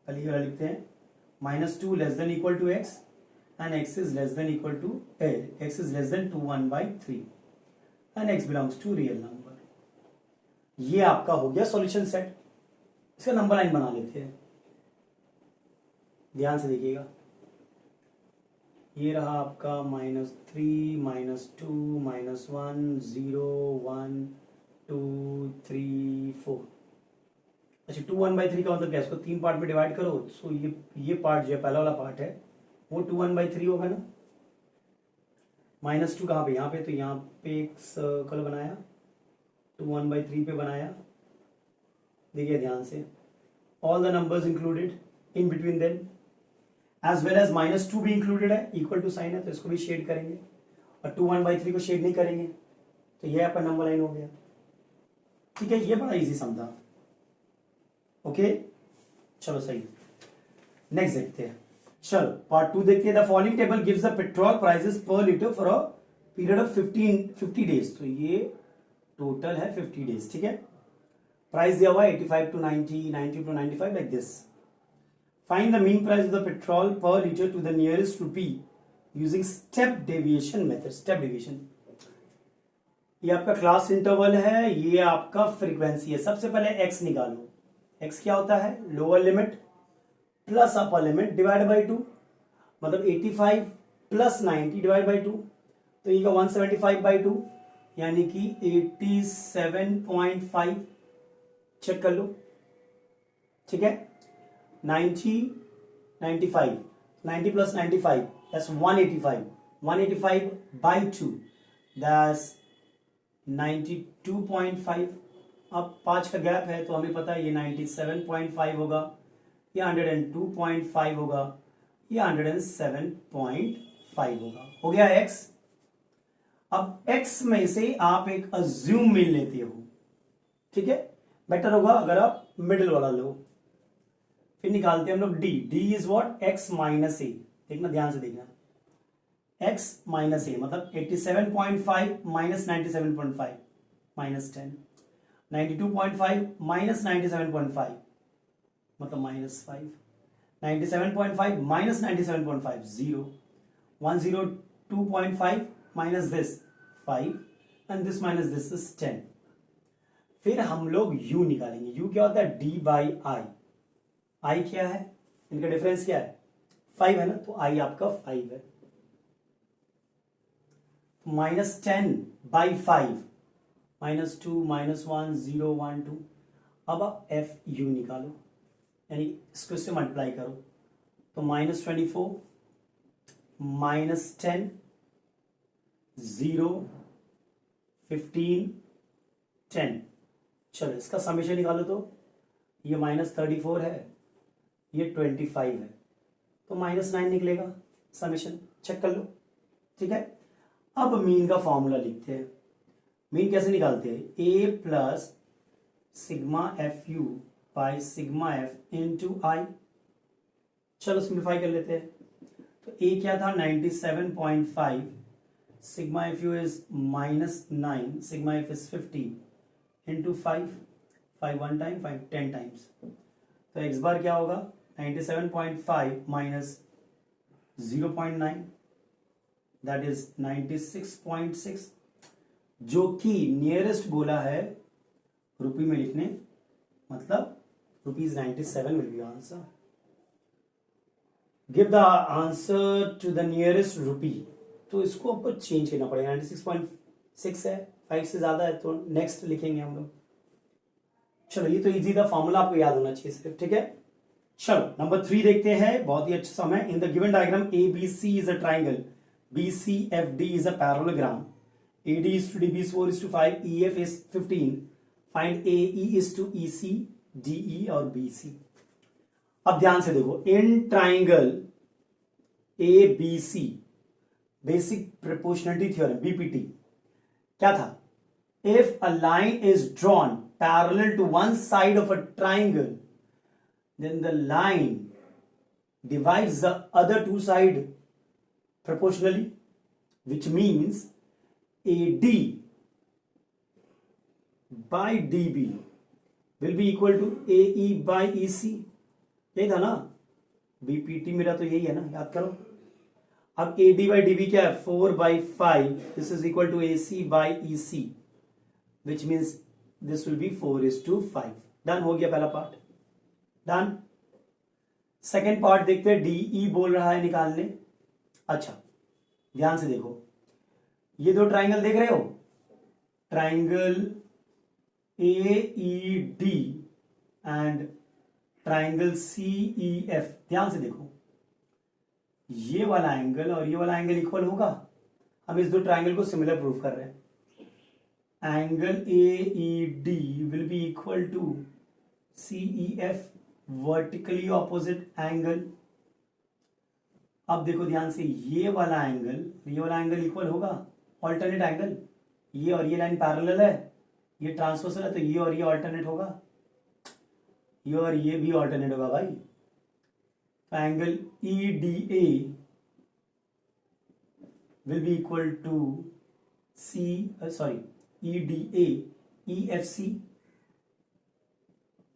पहले ये वाला लिखते हैं, -2 less than equal to x and x is less than equal to x is less than 2 1/3 and x belongs to real number। ये आपका हो गया सॉल्यूशन सेट। इसका नंबर लाइन बना लेते हैं, ध्यान से देखिएगा। ये रहा आपका -3 -2 -1 0 1 2 3 4। अच्छा 2 1/3 का मतलब क्या, इसको 3 पार्ट में डिवाइड करो। सो ये पार्ट जो है पहला वाला पार्ट है वो 2 1/3 होगा ना। -2 कहाँ पे, यहाँ पे, तो यहाँ पे एक सर्कल बनाया, 2 1/3 पे बनाया। देखिए ध्यान से, all the numbers included in between them as well as -2 भी इंक्लूडेड है, इक्वल टू साइन है तो इसको भी शेड करेंगे, और 2 1/3 को शेड नहीं करेंगे। तो ये आपका नंबर लाइन हो गया। ठीक है, ये बड़ा इजी सम था। ओके चलो सही, नेक्स्ट देखते हैं। चलो पार्ट 2 देखते हैं। The following table gives the petrol prices per litre for a period of 50 days. तो ये टोटल है 50 डेज। ठीक है, प्राइस दिया हुआ है 85 to 90, 90 to 95 like this. Find the mean price of the petrol per litre to the nearest rupee using step deviation method. Step deviation ये आपका क्लास इंटरवल है, ये आपका फ्रीक्वेंसी है। सबसे पहले एक्स निकालो। एक्स क्या होता है? Lower limit plus upper limit divide by 2, मतलब 85 प्लस 90 डिवाइड बाई 2, तो ये 175 बाई 2 यानी कि 87.5। चेक कर लो, ठीक है। 90 95 90 प्लस 95 दैट्स 185, 185 बाई 2 दैट्स 92.5। अब 5 का गैप है तो हमें पता है ये 97.5 होगा, ये 102.5 होगा, ये 107.5 होगा। हो गया x। अब x में से आप एक अज्यूम मीन लेते हो, ठीक है। बेटर होगा अगर आप मिडिल वाला लो। फिर निकालते हैं हम लोग d। d is what? x minus A. देखना, ध्यान से देखना, x माइनस ए मतलब 87.5 माइनस 97.5 माइनस 10, 92.5 माइनस 97.5 मतलब minus 5, 97.5 minus 97.5 0, 102.5 minus this 5 and this minus this is 10। फिर हम लोग u निकालेंगे। u क्या होता है? d by I. i क्या है? इनका डिफरेंस क्या है? 5 है ना, तो i आपका 5 है। Minus 10 by 5 minus 2 minus 1 0 1 2। अब आप एफ यू निकालो, यानी इसको इससे मल्टीप्लाई करो, तो माइनस 24 माइनस 10 0 15 10। चलो इसका समेशन निकालो, तो ये माइनस 34 है, ये 25 है, तो माइनस 9 निकलेगा समेशन। चेक कर लो, ठीक है। अब मीन का फॉर्मूला लिखते हैं। मीन कैसे निकालते हैं? a plus sigma F U by sigma F into I. चलो सिंप्लीफाई कर लेते हैं। तो a क्या था? 97.5, sigma F you is minus 9, sigma F is 50 into 5, 5 1 time 5 10 times, तो x बार क्या होगा? 97.5 माइनस 0.9 दैट इज 96.6, जो कि नियरेस्ट बोला है रुपी में लिखने, मतलब ₹97 will be answer. Give the answer to the nearest rupee. तो इसको आपको चेंज करना पड़ेगा। 96.6 है, 5 से ज्यादा है तो नेक्स्ट लिखेंगे हम लोग। चलो ये तो इजी था, फॉर्मूला आपको याद होना चाहिए सिर्फ, ठीक है। चलो नंबर 3 देखते हैं, बहुत ही अच्छा समय। In the given diagram ABC is a triangle, BCFD is a parallelogram, AD is to DB is 4 is to 5, EF is 15, find AE is to EC, DE और BC। अब ध्यान से देखो, in triangle ABC basic proportionality theorem BPT क्या था? If a line is drawn parallel to one side of a triangle then the line divides the other two side proportionally, which means AD by DB will be equal to AE by EC। यही था ना? BPT मेरा तो यही है ना, याद करो। अब AD by DB क्या है? 4 by 5, this is equal to AC by EC, which means this will be 4:5। Done हो गया पहला पार्ट, डन। सेकेंड पार्ट देखते हैं, डीई बोल रहा है निकालने। अच्छा ध्यान से देखो, ये दो ट्राइंगल देख रहे हो, triangle AED and triangle CEF। ध्यान से देखो, ये वाला एंगल और ये वाला एंगल इक्वल होगा। हम इस दो ट्राइंगल को सिमिलर प्रूफ कर रहे हैं। Angle AED will be equal to CEF, vertically opposite angle. अब देखो ध्यान से, ये वाला एंगल इक्वल होगा, ऑल्टरनेट एंगल। ये और ये लाइन पैरेलल है, ये ट्रांसवर्सल है, तो ये और ये ऑल्टरनेट होगा, ये और ये भी ऑल्टरनेट होगा भाई। तो angle EDA will be equal to EDA EFC,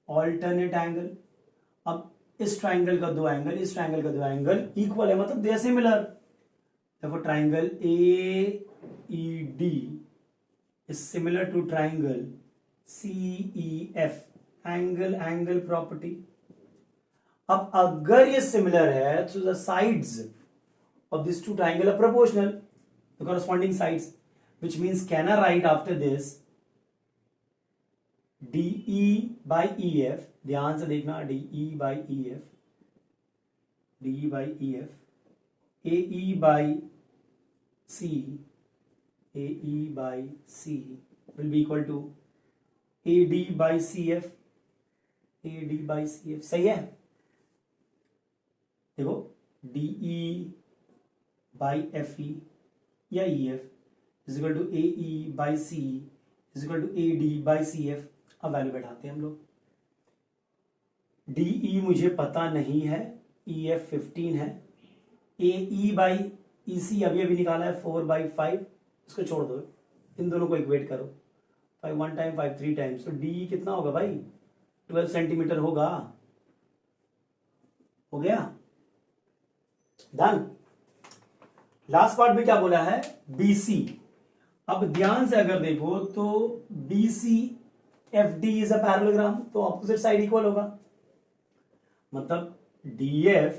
alternate angle. अब इस ट्राइंगल का दो एंगल, इस ट्राइंगल का दो एंगल इक्वल है, मतलब दे आर सिमिलर। देखो triangle AED is similar to triangle CEF, angle property. अब अगर ये सिमिलर है तो the sides of these two triangle are proportional, the corresponding sides, which means can I write after this DE by EF, ध्यान से देखना, DE by EF, DE by EF, AE by C, AE by C will be equal to AD by CF, AD by CF, सही है। देखो DE by FE या EF is equal to AE by CE is equal to AD by CF। अब value बैठाते हैं हम लोग। DE मुझे पता नहीं है, EF 15 है, AE by EC अभी अभी निकाला है 4/5, इसको छोड़ दो, इन दोनों को इक्वेट करो, 5 1 टाइम 5 3 टाइम्स, तो DE कितना होगा भाई, 12 सेंटीमीटर होगा। हो गया, डन। लास्ट पार्ट में क्या बोला है, BC। अब ध्यान से अगर देखो तो BC FD is a parallelogram, तो ऑपोजिट साइड इक्वल होगा, मतलब DF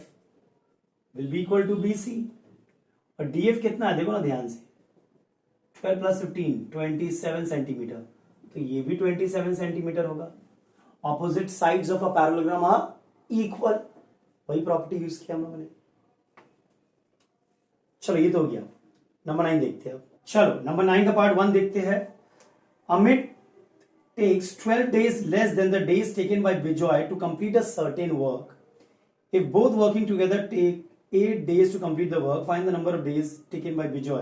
will be equal to BC। और DF कितना है देखो ना ध्यान से, 12 प्लस 15 27 सेंटीमीटर, तो ये भी 27 सेंटीमीटर होगा। Opposite sides of a parallelogram are equal, वही प्रॉपर्टी यूज किया हम लोगों ने। चलो ये तो हो गया, नंबर 9 देखते हैं। चलो नंबर 9 का पार्ट 1 देखते हैं। Amit takes 12 days less than the days taken by Bijoy to complete a certain work. If both working together take 8 days to complete the work, find the number of days taken by Bijoy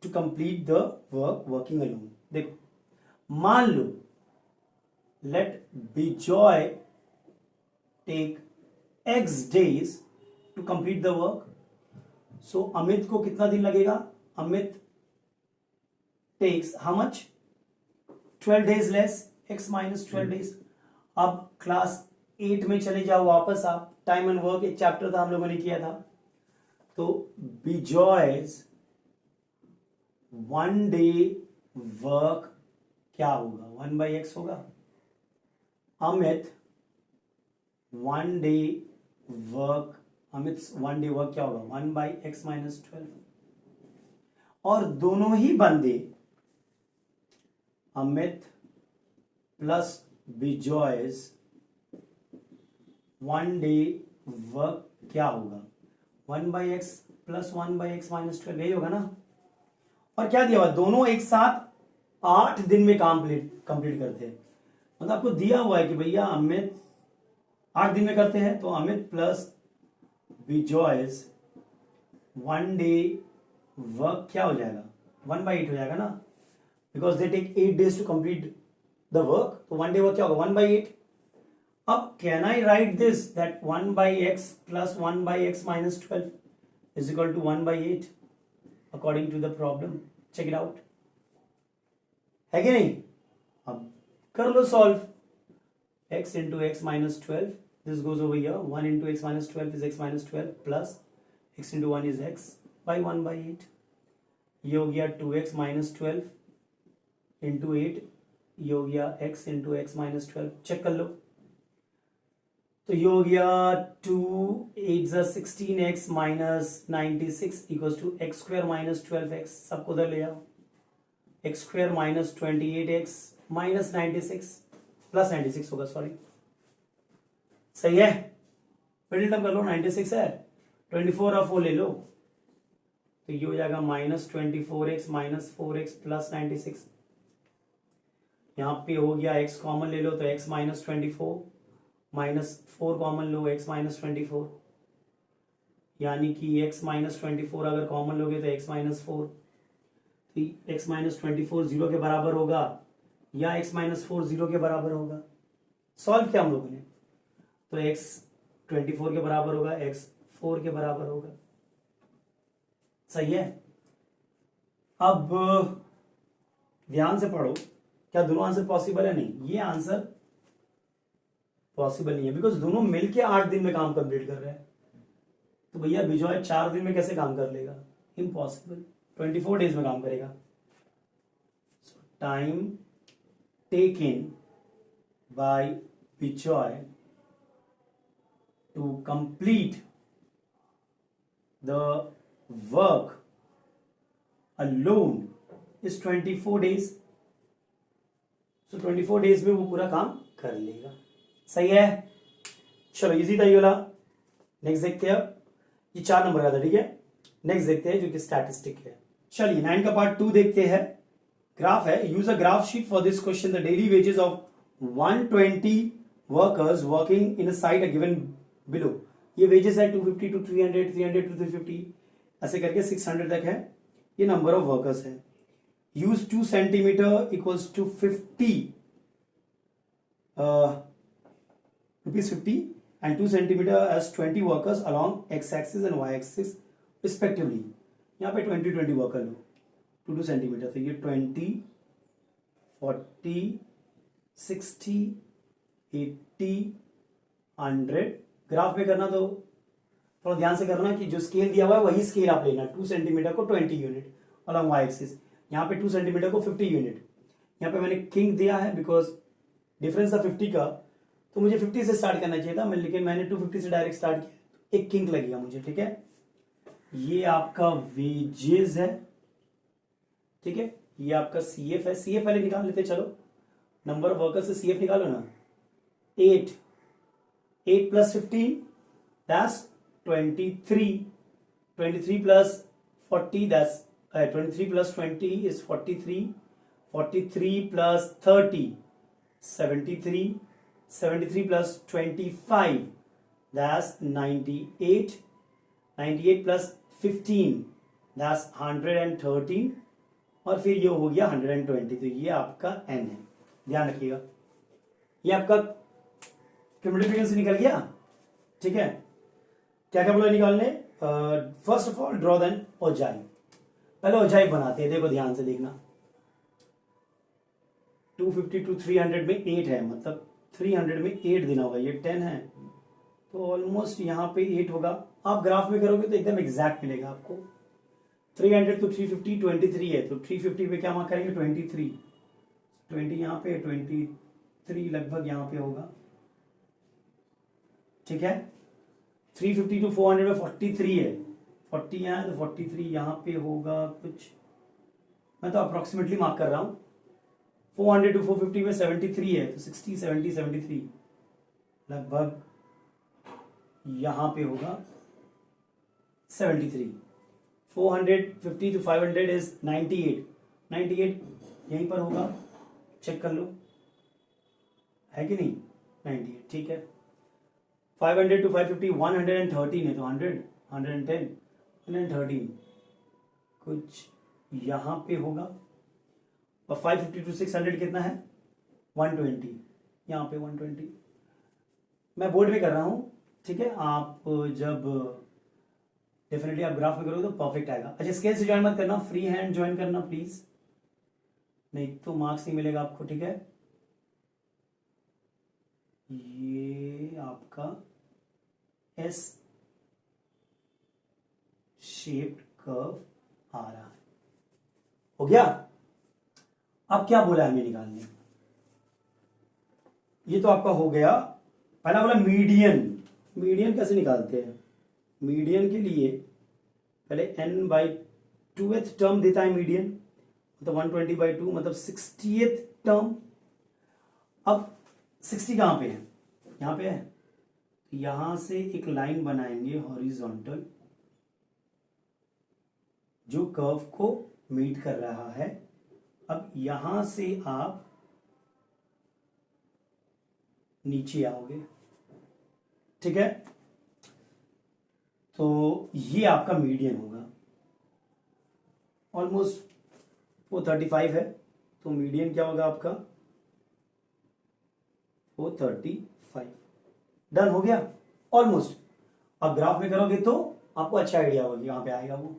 to complete the work working alone. देखो मान लो let Bijoy take X days to complete the work. So Amit को कितना दिन लगेगा, Amit takes how much, 12 days less x minus 12 days। अब class 8 में चले जाओ वापस आप, टाइम एंड वर्क एक चैप्टर था हम लोगों ने किया था, तो बिजॉयज 1 डे वर्क क्या होगा, 1/x होगा। Amit 1 day work, Amit 1 day work क्या होगा, 1/x minus 12। और दोनों ही बंदे अमित प्लस बिजॉयज 1 डे वर्क क्या होगा, 1/x प्लस 1/x minus 12, यही होगा ना। और क्या दिया हुआ, दोनों एक साथ 8 दिन में कंप्लीट करते हैं, मतलब आपको दिया हुआ है कि भैया अमित 8 दिन में करते हैं, तो अमित प्लस बिजॉयज 1 डे वर्क क्या हो जाएगा, 1/8 हो जाएगा ना, because they take 8 days to complete the work, तो 1 day work क्या होगा, 1/8। अब can I write this that 1/x plus 1/x minus 12 is equal to 1/8 according to the problem, check it out, है कि नहीं। अब कर लो solve, x into x minus 12, this goes over here, 1 into x minus 12 is x minus 12 plus x into 1 is x by 1/8, ये हो गया 2x minus 12 into 8, ये हो गया x into x minus 12, check कर लो, तो ये हो गया 2 8 16x minus 96 equals to x square minus 12x, सबको उधर ले आओ, x square minus 28x minus 96 plus 96 होगा, सॉरी सही है, मिडिल टर्म कर लो, 96 है, 24 ऑफ वो ले लो, तो ये हो जाएगा minus 24x minus 4x plus 96। यहाँ पे हो गया x कॉमन ले लो तो x माइनस 24 माइनस 4 कॉमन लो, x माइनस 24, यानी कि x माइनस 24 अगर कॉमन लोगे तो x माइनस 4, तो x माइनस 24 0 के बराबर होगा या x माइनस 4 0 के बराबर होगा। सॉल्व किया हम लोगों ने, तो x 24 के बराबर होगा, x 4 के बराबर होगा, सही है। अब ध्यान से पढ़ो, क्या दोनों आंसर पॉसिबल है, नहीं, ये आंसर पॉसिबल नहीं है, बिकॉज दोनों मिलके 8 दिन में काम कंप्लीट कर रहे हैं, तो भैया बिजॉय 4 दिन में कैसे काम कर लेगा, इम्पॉसिबल, 24 डेज में काम करेगा। time taken by Bijoy to complete the work alone is 24 days. So 24 days में वो पूरा काम कर लेगा. सही है. चलो इजी था ये वाला. नेक्स्ट देखते हैं. अब ये 4 नंबर का था. ठीक है. नेक्स्ट देखते हैं जो कि स्टैटिस्टिक है. चलिए 9 का पार्ट 2 देखते हैं. ग्राफ है. Use a graph sheet for this question. The daily wages of 120 workers working in a site a given below. ये वेजेस है 250 to 300, 300 to 350 ऐसे करके 600 तक है. ये नंबर ऑफ वर्कर्स है. Use 2 centimetre equals to 50 rupees 50 and 2 centimeter as 20 workers along x axis and y axis respectively. यहाँ पे 20 वर्कर लो 2 सेंटीमीटर. तो ये 20, 40, 60, 80, 100. ग्राफ में करना तो थोड़ा ध्यान से करना कि जो स्केल दिया हुआ है वही स्केल आप लेना. 2 सेंटीमीटर को 20 यूनिट अलॉन्ग वाई एक्सिस. यहाँ पे 2 सेंटीमीटर को 50 यूनिट. यहाँ पे मैंने किंग दिया है बिकॉज डिफरेंस था 50 का, तो मुझे 50 से स्टार्ट करना चाहिए था, लेकिन मैंने 250 से डायरेक्ट स्टार्ट किया. एक किंग लगेगा मुझे. ठीक है. ये आपका वेजेस है. ठीक है. ये आपका सीएफ है. सीएफ पहले निकाल लेते. चलो नंबर ऑफ वर्कर्स से सीएफ निकालो ना. 8 plus 15 that's 23. 23 plus 40 that's 23 plus 20 is 43. 43 plus 30 73. 73 plus 25 that's 98. 98 plus 15 that's 113. और फिर ये हो गया 120. तो ये आपका n है. ध्यान रखिएगा. ये आपका क्यूमुलेटिव निकल गया. ठीक है. क्या क्या बोला निकालने. First of all draw then ogive. पहले ओजाई बनाते हैं. देखो ध्यान से देखना. 250 to 300 में 8 है, मतलब 300 में 8 देना होगा. ये 10 है तो ऑलमोस्ट यहाँ पे 8 होगा. आप ग्राफ में करोगे तो एकदम एग्जैक्ट मिलेगा आपको. 300 to 350 23 है, तो 350 पे क्या मार्क करेंगे 23. 20 यहाँ पे 23 लगभग यहाँ पे होगा. ठीक है. 350 to 400 में 43 है. 40 यहाँ है तो 43 यहाँ पे होगा कुछ. मैं तो अप्रोक्सीमेटली मार्क कर रहा हूँ. 400 to 450 में 73 है तो 60 70 73 लगभग यहाँ पे होगा 73. 450 to 500 is 98. 98 यहीं पर होगा. चेक कर लो है कि नहीं. 98. ठीक है. 500 to 550 113 है तो 100 110 113 कुछ यहाँ पे होगा. और 550 to 600 कितना है 120. यहाँ पे 120. मैं बोर्ड में कर रहा हूँ. ठीक है. आप जब डेफिनेटली आप ग्राफ में करोगे तो परफेक्ट आएगा. अच्छा स्केल से ज्वाइन मत करना. फ्री हैंड ज्वाइन करना प्लीज, नहीं तो मार्क्स नहीं मिलेगा आपको. ठीक है. ये आपका एस शेप्ड कर्व आ रहा है. हो गया. अब क्या बोला हमें निकालने. ये तो आपका हो गया. पहला बोला मीडियन. मीडियन कैसे निकालते हैं. मीडियन के लिए पहले n/2th टर्म देता है मीडियन, मतलब 120/2 मतलब 60th टर्म. अब 60 कहां पे है. यहां पे है. यहां से एक लाइन बनाएंगे हॉरिजॉन्टल जो कर्व को मीट कर रहा है. अब यहां से आप नीचे आओगे. ठीक है. तो ये आपका मीडियन होगा. ऑलमोस्ट वो 35 है तो मीडियन क्या होगा आपका वो 35. डन हो गया ऑलमोस्ट. अब ग्राफ में करोगे तो आपको अच्छा आइडिया होगा यहां पे आएगा वो.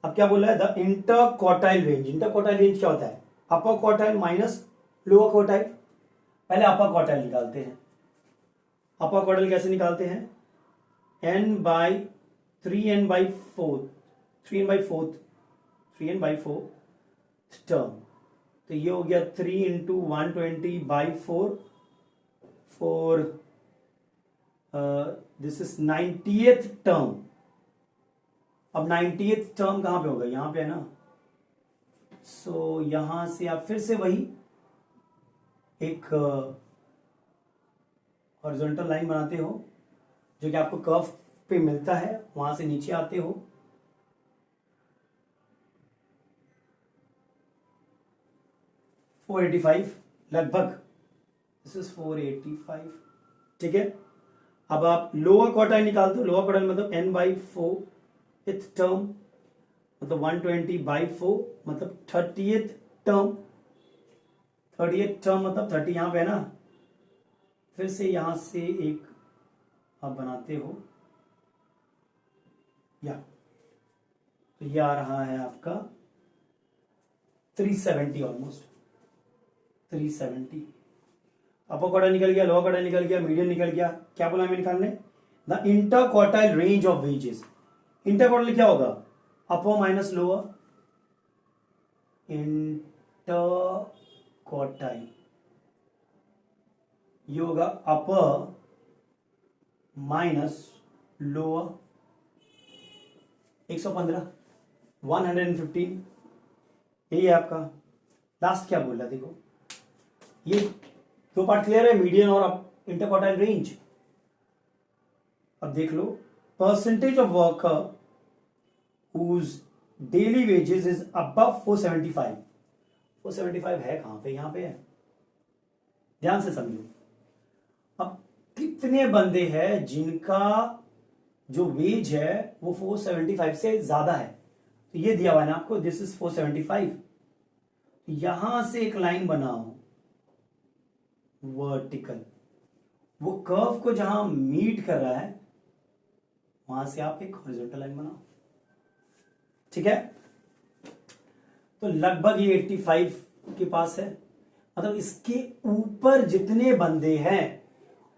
अब क्या बोल रहा है the inter quartile range. Inter quartile range क्या होता है. अपर क्वार्टाइल माइनस लोअर क्वार्टाइल. पहले अपर क्वार्टाइल निकालते हैं. अपर क्वार्टाइल कैसे निकालते हैं. n/3n/4 टर्म तो ये हो गया 3 into 120/4 for this is 90th term. अब 90th टर्म कहां पे होगा, यहां पे है ना। सो यहां से आप फिर से वही एक हॉरिजॉन्टल लाइन बनाते हो जो कि आपको कर्व पे मिलता है, वहां से नीचे आते हो, $485 लगभग, दिस इज 485। ठीक है, अब आप लोअर क्वार्टाइल निकालते हो। लोअर क्वार्टाइल मतलब n/4 टर्म, मतलब 120/4 मतलब 30th टर्म। 30th टर्म मतलब 30 यहां पे है ना। फिर से यहां से एक आप बनाते हो या, तो ये आ रहा है आपका 370, ऑलमोस्ट 370। अपर क्वार्टाइल निकल गया, लोअर क्वार्टाइल निकल गया, मीडियन निकल गया। क्या बोला हमें निकालने, the inter quartile range of wages. Inter quartile क्या होगा, अपर माइनस लोअर। इंटर क्वार्टाइल ये होगा अपर माइनस लोअर। 115, 115, यही है आपका। लास्ट क्या बोल रहा है, देखो ये दो पार्ट क्लियर है, मीडियन और इंटर क्वार्टाइल रेंज। अब देख लो, percentage of worker whose daily wages is above 475। 475 है कहां पे, यहां पे है, ध्यान से समझो। अब कितने बंदे हैं जिनका जो वेज है वो 475 से ज्यादा है, तो ये दिया हुआ है ना आपको, दिस इज 475। यहां से एक लाइन बनाओ वर्टिकल, वो कर्व को जहां मीट कर रहा है वहां से आप एक हॉरिजॉन्टल लाइन बनाओ। ठीक है, तो लगभग ये 85 के पास है, मतलब इसके ऊपर जितने बंदे हैं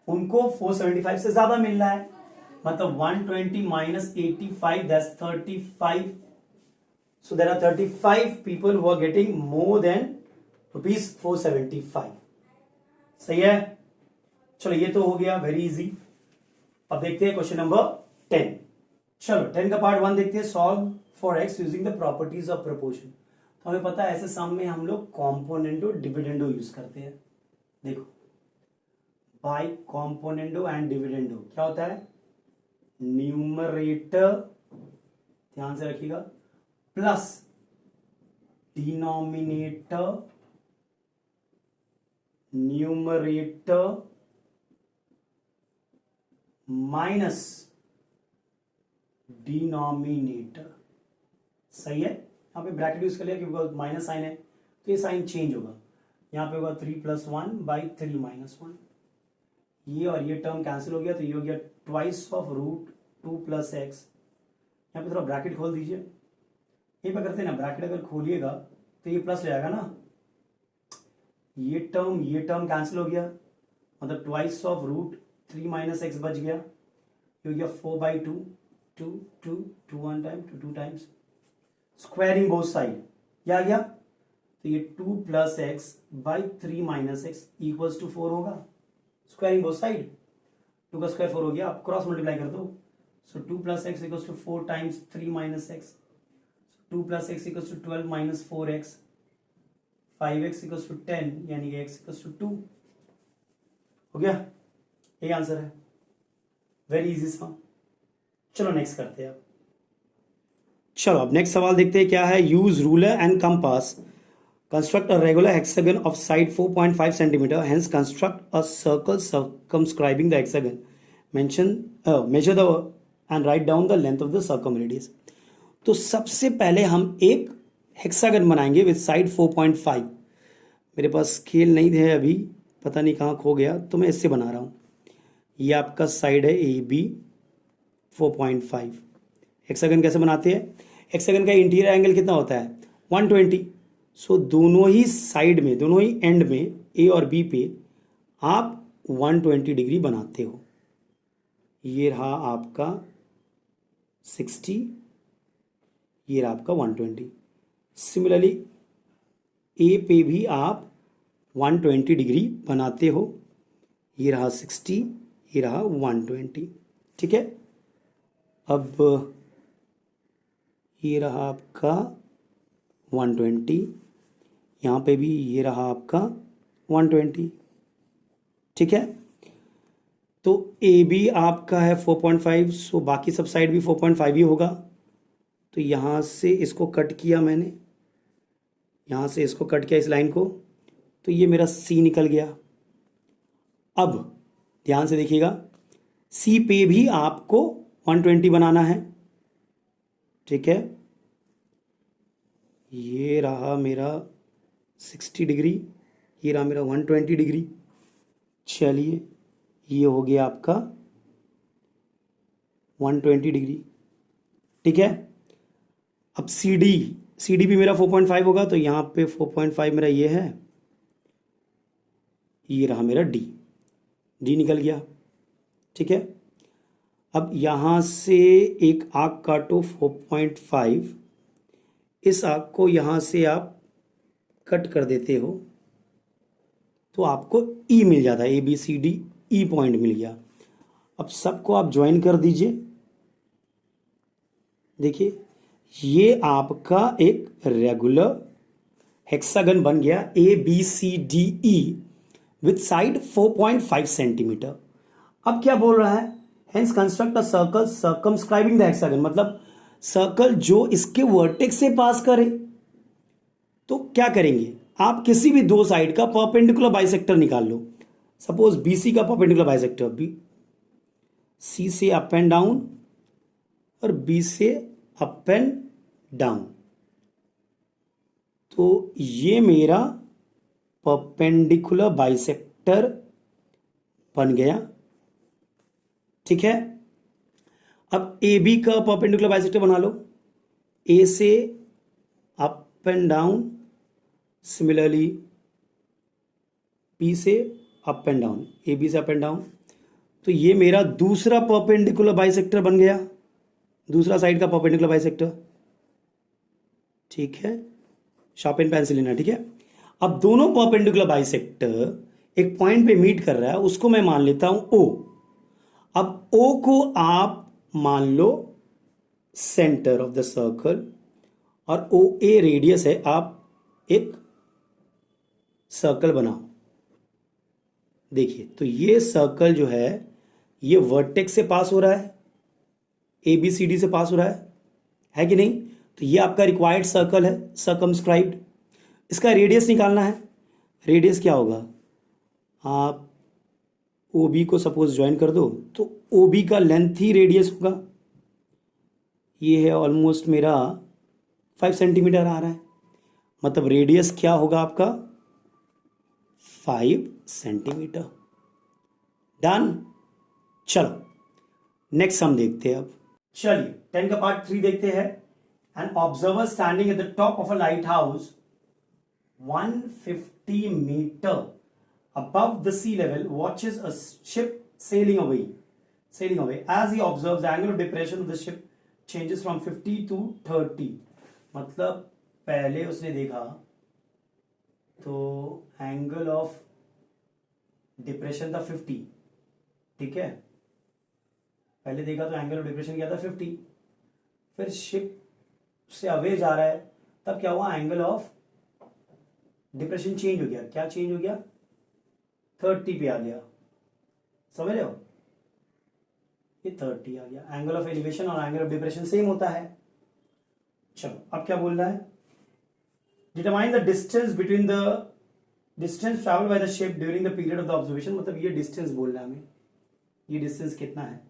उनको 475 से ज्यादा मिल रहा है, मतलब 120 minus 85 that's 35। So there are 35 people who are getting more than ₹475। सही है, चलो ये तो हो गया वेरी इजी। अब देखते हैं क्वेश्चन नंबर 10। चलो 10 का पार्ट 1 देखते हैं, solve for x using the properties of proportion. तो हमें पता है ऐसे सम में हम लोग कॉम्पोनेंडो डिविडेंडो यूज करते हैं। देखो बाय कॉम्पोनेंडो एंड डिविडेंडो क्या होता है, न्यूमरेटर, ध्यान से रखिएगा, plus denominator, numerator minus denominator. सही है, यहां पे ब्रैकेट यूज कर लिया क्योंकि माइनस साइन है, तो ये साइन चेंज होगा। यहां पे होगा 3 + 1/3 - 1। ये और ये टर्म कैंसिल हो गया, तो ये हो गया ट्वाइस ऑफ √2 + x। यहां पे थोड़ा ब्रैकेट खोल दीजिए, ये पे करते हैं ना, ब्रैकेट अगर खोलिएगा तो ये प्लस हो जाएगा ना, ये टर्म कैंसिल हो गया, मतलब ट्वाइस ऑफ √3 - x बच गया। ये हो गया 4/2, 2 2 2 1 time 2 2 times, squaring both side, क्या आ गया, तो ये 2 + x/3 - x इक्वल्स टू 4 होगा। स्क्वायरिंग बोथ साइड, 2 का स्क्वायर 4 हो गया, आप क्रॉस मल्टीप्लाई कर दो। So 2 + x equals to 4 times 3 - x, 2 + x equals to 12 - 4x, 5x equals to 10, यानी कि x इक्वल्स टू 2 हो गया। ये आंसर है, वेरी इजी सम। चलो नेक्स्ट करते हैं अब। चलो अब नेक्स्ट सवाल देखते हैं क्या है। Use ruler and compass, construct a regular hexagon of side 4.5 centimetre, hence construct a circle circumscribing the hexagon, mention measure the end write down the length of the circum radius. तो सबसे पहले हम एक हेक्सागन बनाएंगे with side 4.5। मेरे पास scale नहीं है अभी, पता नहीं कहाँ खो गया, तो मैं इससे बना रहा हूँ। ये आपका साइड है AB 4.5। हेक्सागन कैसे बनाते हैं, हेक्सागन का इंटीरियर एंगल कितना होता है 120। सो दोनों ही साइड में, दोनों ही एंड में A और B पे आप 120 डिग्री बनाते हो। ये रहा आपका 60, ये रहा आपका 120। सिमिलरली ए पे भी आप 120 डिग्री बनाते हो। ये रहा 60, ये रहा 120, ठीक है। अब ये रहा आपका 120, यहाँ पे भी ये रहा आपका 120, ठीक है। तो ए बी आपका है 4.5, सो बाकी सब साइड भी 4.5 ही होगा। तो यहाँ से इसको कट किया मैंने, यहाँ से इसको कट किया इस लाइन को, तो ये मेरा सी निकल गया। अब ध्यान से देखिएगा, सी पे भी आपको 120 बनाना है, ठीक है। ये रहा मेरा 60 डिग्री, ये रहा मेरा 120 डिग्री। चलिए, ये हो गया आपका 120 डिग्री, ठीक है। अब सी डी भी मेरा 4.5 होगा, तो यहाँ पे 4.5 मेरा ये है, ये रहा मेरा डी निकल गया, ठीक है। अब यहाँ से एक आर्क काटो 4.5, इस आर्क को यहाँ से आप कट कर देते हो तो आपको ई मिल जाता है, ABCD ई पॉइंट मिल गया। अब सबको आप ज्वाइन कर दीजिए। देखिए, ये आपका एक रेगुलर हेक्सागन बन गया, ABCDE विथ साइड 4.5 सेंटीमीटर। अब क्या बोल रहा है, hence construct a circle circumscribing the hexagon, मतलब सर्कल जो इसके वर्टेक्स से पास करे। तो क्या करेंगे, आप किसी भी दो साइड का परपेंडिकुलर बाइसेक्टर निकाल लो। सपोज BC का परपेंडिकुलर बाइसेक्टर, C से अप एंड डाउन और B से अप एंड डाउन। तो ये मेरा परपेंडिकुलर बाइसेक्टर बन गया, ठीक है। अब AB का परपेंडिकुलर बाइसेक्टर बना लो, A से up and down, similarly B से अप एंड डाउन, AB से अप एंड डाउन। तो ये मेरा दूसरा परपेंडिकुलर बाइसेक्टर बन गया, दूसरा साइड का परपेंडिकुलर बाइसेक्टर, ठीक है। शार्पन पेंसिल लेना, ठीक है। अब दोनों परपेंडिकुलर बाइसेक्टर एक पॉइंट पे मीट कर रहा है, उसको मैं मान लेता हूं O। अब O को आप मान लो सेंटर ऑफ द सर्कल, और OA रेडियस है, आप एक सर्कल बनाओ। देखिए, तो ये सर्कल जो है ये वर्टेक्स से पास हो रहा है, ABCD से पास हो रहा है कि नहीं। तो ये आपका रिक्वायर्ड सर्कल है, सर्कमस्क्राइब्ड। इसका रेडियस निकालना है। रेडियस क्या होगा, आप OB को सपोज ज्वाइन कर दो, तो OB का लेंथ ही रेडियस होगा। ये है ऑलमोस्ट मेरा 5 सेंटीमीटर आ रहा है, मतलब रेडियस क्या होगा आपका 5 सेंटीमीटर। डन। चलो नेक्स्ट हम देखते हैं। अब चलिए 10 का पार्ट 3 देखते हैं। An observer standing at the top of a light house 150 metre above the sea level watches a ship sailing away. As he observes, the angle of depression of the ship changes from 50 to 30. मतलब पहले उसने देखा तो angle of depression था 50, ठीक है। पहले देखा तो एंगल ऑफ डिप्रेशन क्या था 50, फिर शिप से अवे जा रहा है, तब क्या हुआ, एंगल ऑफ डिप्रेशन चेंज हो गया। क्या चेंज हो गया, 30 पे आ गया, समझ रहे हो, ये 30 आ गया। एंगल ऑफ एलिवेशन और एंगल ऑफ डिप्रेशन सेम होता है। चलो अब क्या बोल रहा है, determine the distance between the distance travel by the ship during the period of the observation, मतलब ये डिस्टेंस बोल रहा है हमें, ये डिस्टेंस कितना है।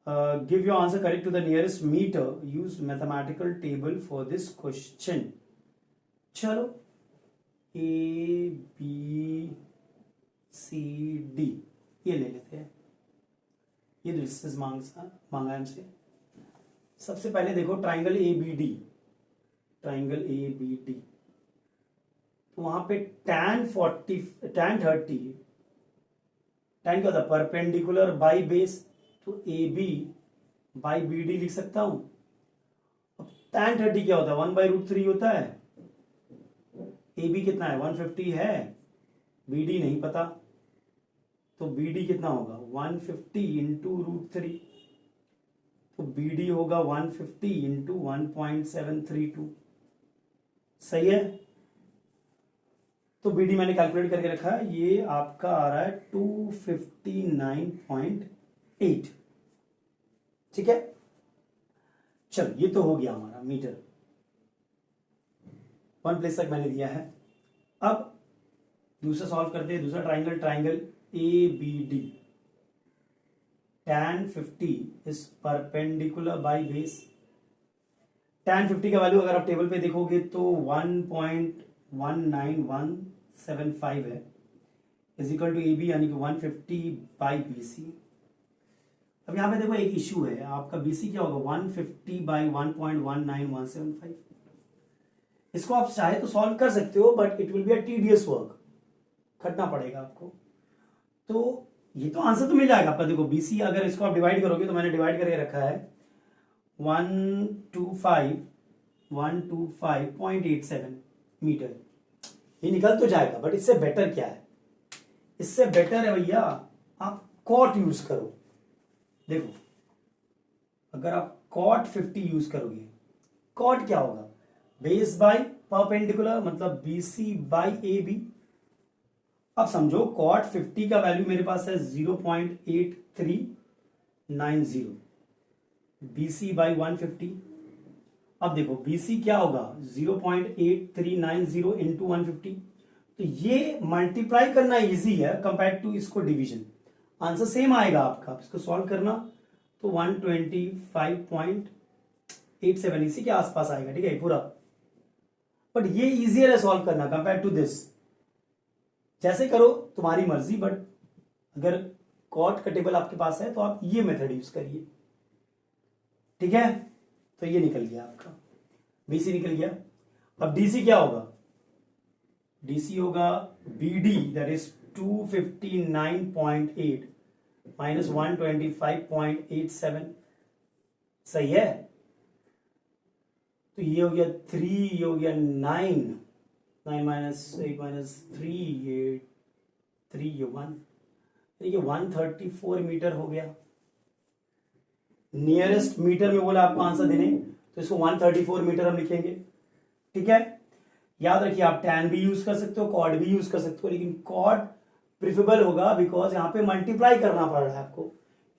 Give your answer correct to the nearest metre, use mathematical table for this question. चलो ABCD ये ले लेते हैं, ये डिस्टेंस मांगा है हमसे। सबसे पहले देखो ट्राइंगल ABD, तो वहां पे tan 30, tan क्या होता है, परपेंडिकुलर बाई बेस, तो AB बाई BD लिख सकता हूं। अब tan 30 क्या होता है, 1/√3 होता है, ए बी कितना है 150 है, बी डी नहीं पता, तो बी डी कितना होगा 150 इंटू √3, तो बी डी होगा 150 इंटू 1.732। सही है, तो बी डी मैंने कैलकुलेट करके रखा है, ये आपका आ रहा है 259.8। ठीक है, चल ये तो हो गया हमारा मीटर, 1 प्लेस तक मैंने दिया है। अब दूसरा सॉल्व करते हैं, दूसरा triangle A B D, tan 50 is perpendicular by base. tan 50 का वैल्यू अगर आप टेबल पे देखोगे तो 1.19175 है, is equal to A B यानी कि 150 बाई बी सी। अब यहाँ पे देखो एक इश्यू है, आपका बी सी क्या होगा 150 बाई 1.19175। इसको आप चाहे तो सॉल्व कर सकते हो, but it will be a tedious work, करना पड़ेगा आपको। तो ये तो आंसर तो मिल जाएगा आपका। देखो बीसी अगर इसको आप डिवाइड करोगे, तो मैंने डिवाइड करके रखा है 125.87 मीटर, ये निकल तो जाएगा, बट इससे बेटर क्या है, इससे बेटर है भैया आप कॉट यूज करो। देखो अगर आप कॉट 50 यूज करोगे, कॉट क्या होगा बेस बाय परपेंडिकुलर, मतलब बीसी बाय ए बी। अब समझो कॉट 50 का वैल्यू मेरे पास है 0.8390, बीसी बाई 150। अब देखो बीसी क्या होगा 0.8390 इंटू 150, तो ये मल्टीप्लाई करना इजी है कंपेयर टू इसको डिवीजन, आंसर सेम आएगा आपका। इसको सॉल्व करना तो 125.87 इसी के आसपास आएगा। ठीक है पूरा, बट ये इजियर है सॉल्व करना कंपेयर टू दिस। जैसे करो तुम्हारी मर्जी, बट अगर कॉट का टेबल आपके पास है तो आप ये मेथड यूज करिए। ठीक है, तो ये निकल गया आपका, बीसी निकल गया। अब डीसी क्या होगा, डीसी होगा बीडी दैट इज 259.8 माइनस 125.87। सही है, तो ये हो गया 3, ये हो गया 9 माइनस 8 माइनस 3, ये 3, ये 1, देखिए 134 मीटर हो गया। नियरेस्ट मीटर में बोला आपको आंसर देने, तो इसको 134 मीटर हम लिखेंगे। ठीक है, याद रखिए आप टैन भी यूज कर सकते हो, कॉड भी यूज कर सकते हो, लेकिन कॉड प्रिफरेबल होगा बिकॉज यहाँ पे मल्टीप्लाई करना पड़ रहा है आपको,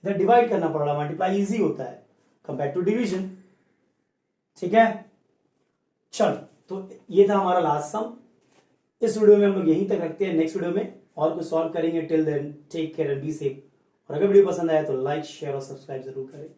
इधर डिवाइड करना पड़ रहा है, मल्टीप्लाई इजी होता है कंपेयर टू डिवीजन। ठीक है, चल तो ये था हमारा लास्ट सम। इस वीडियो में हम लोग यहीं तक रखते हैं, नेक्स्ट वीडियो में और कुछ सॉल्व करेंगे। Till then take care and be safe. और अगर वीडियो पसंद आया तो लाइक शेयर और सब्सक्राइब जरूर करें।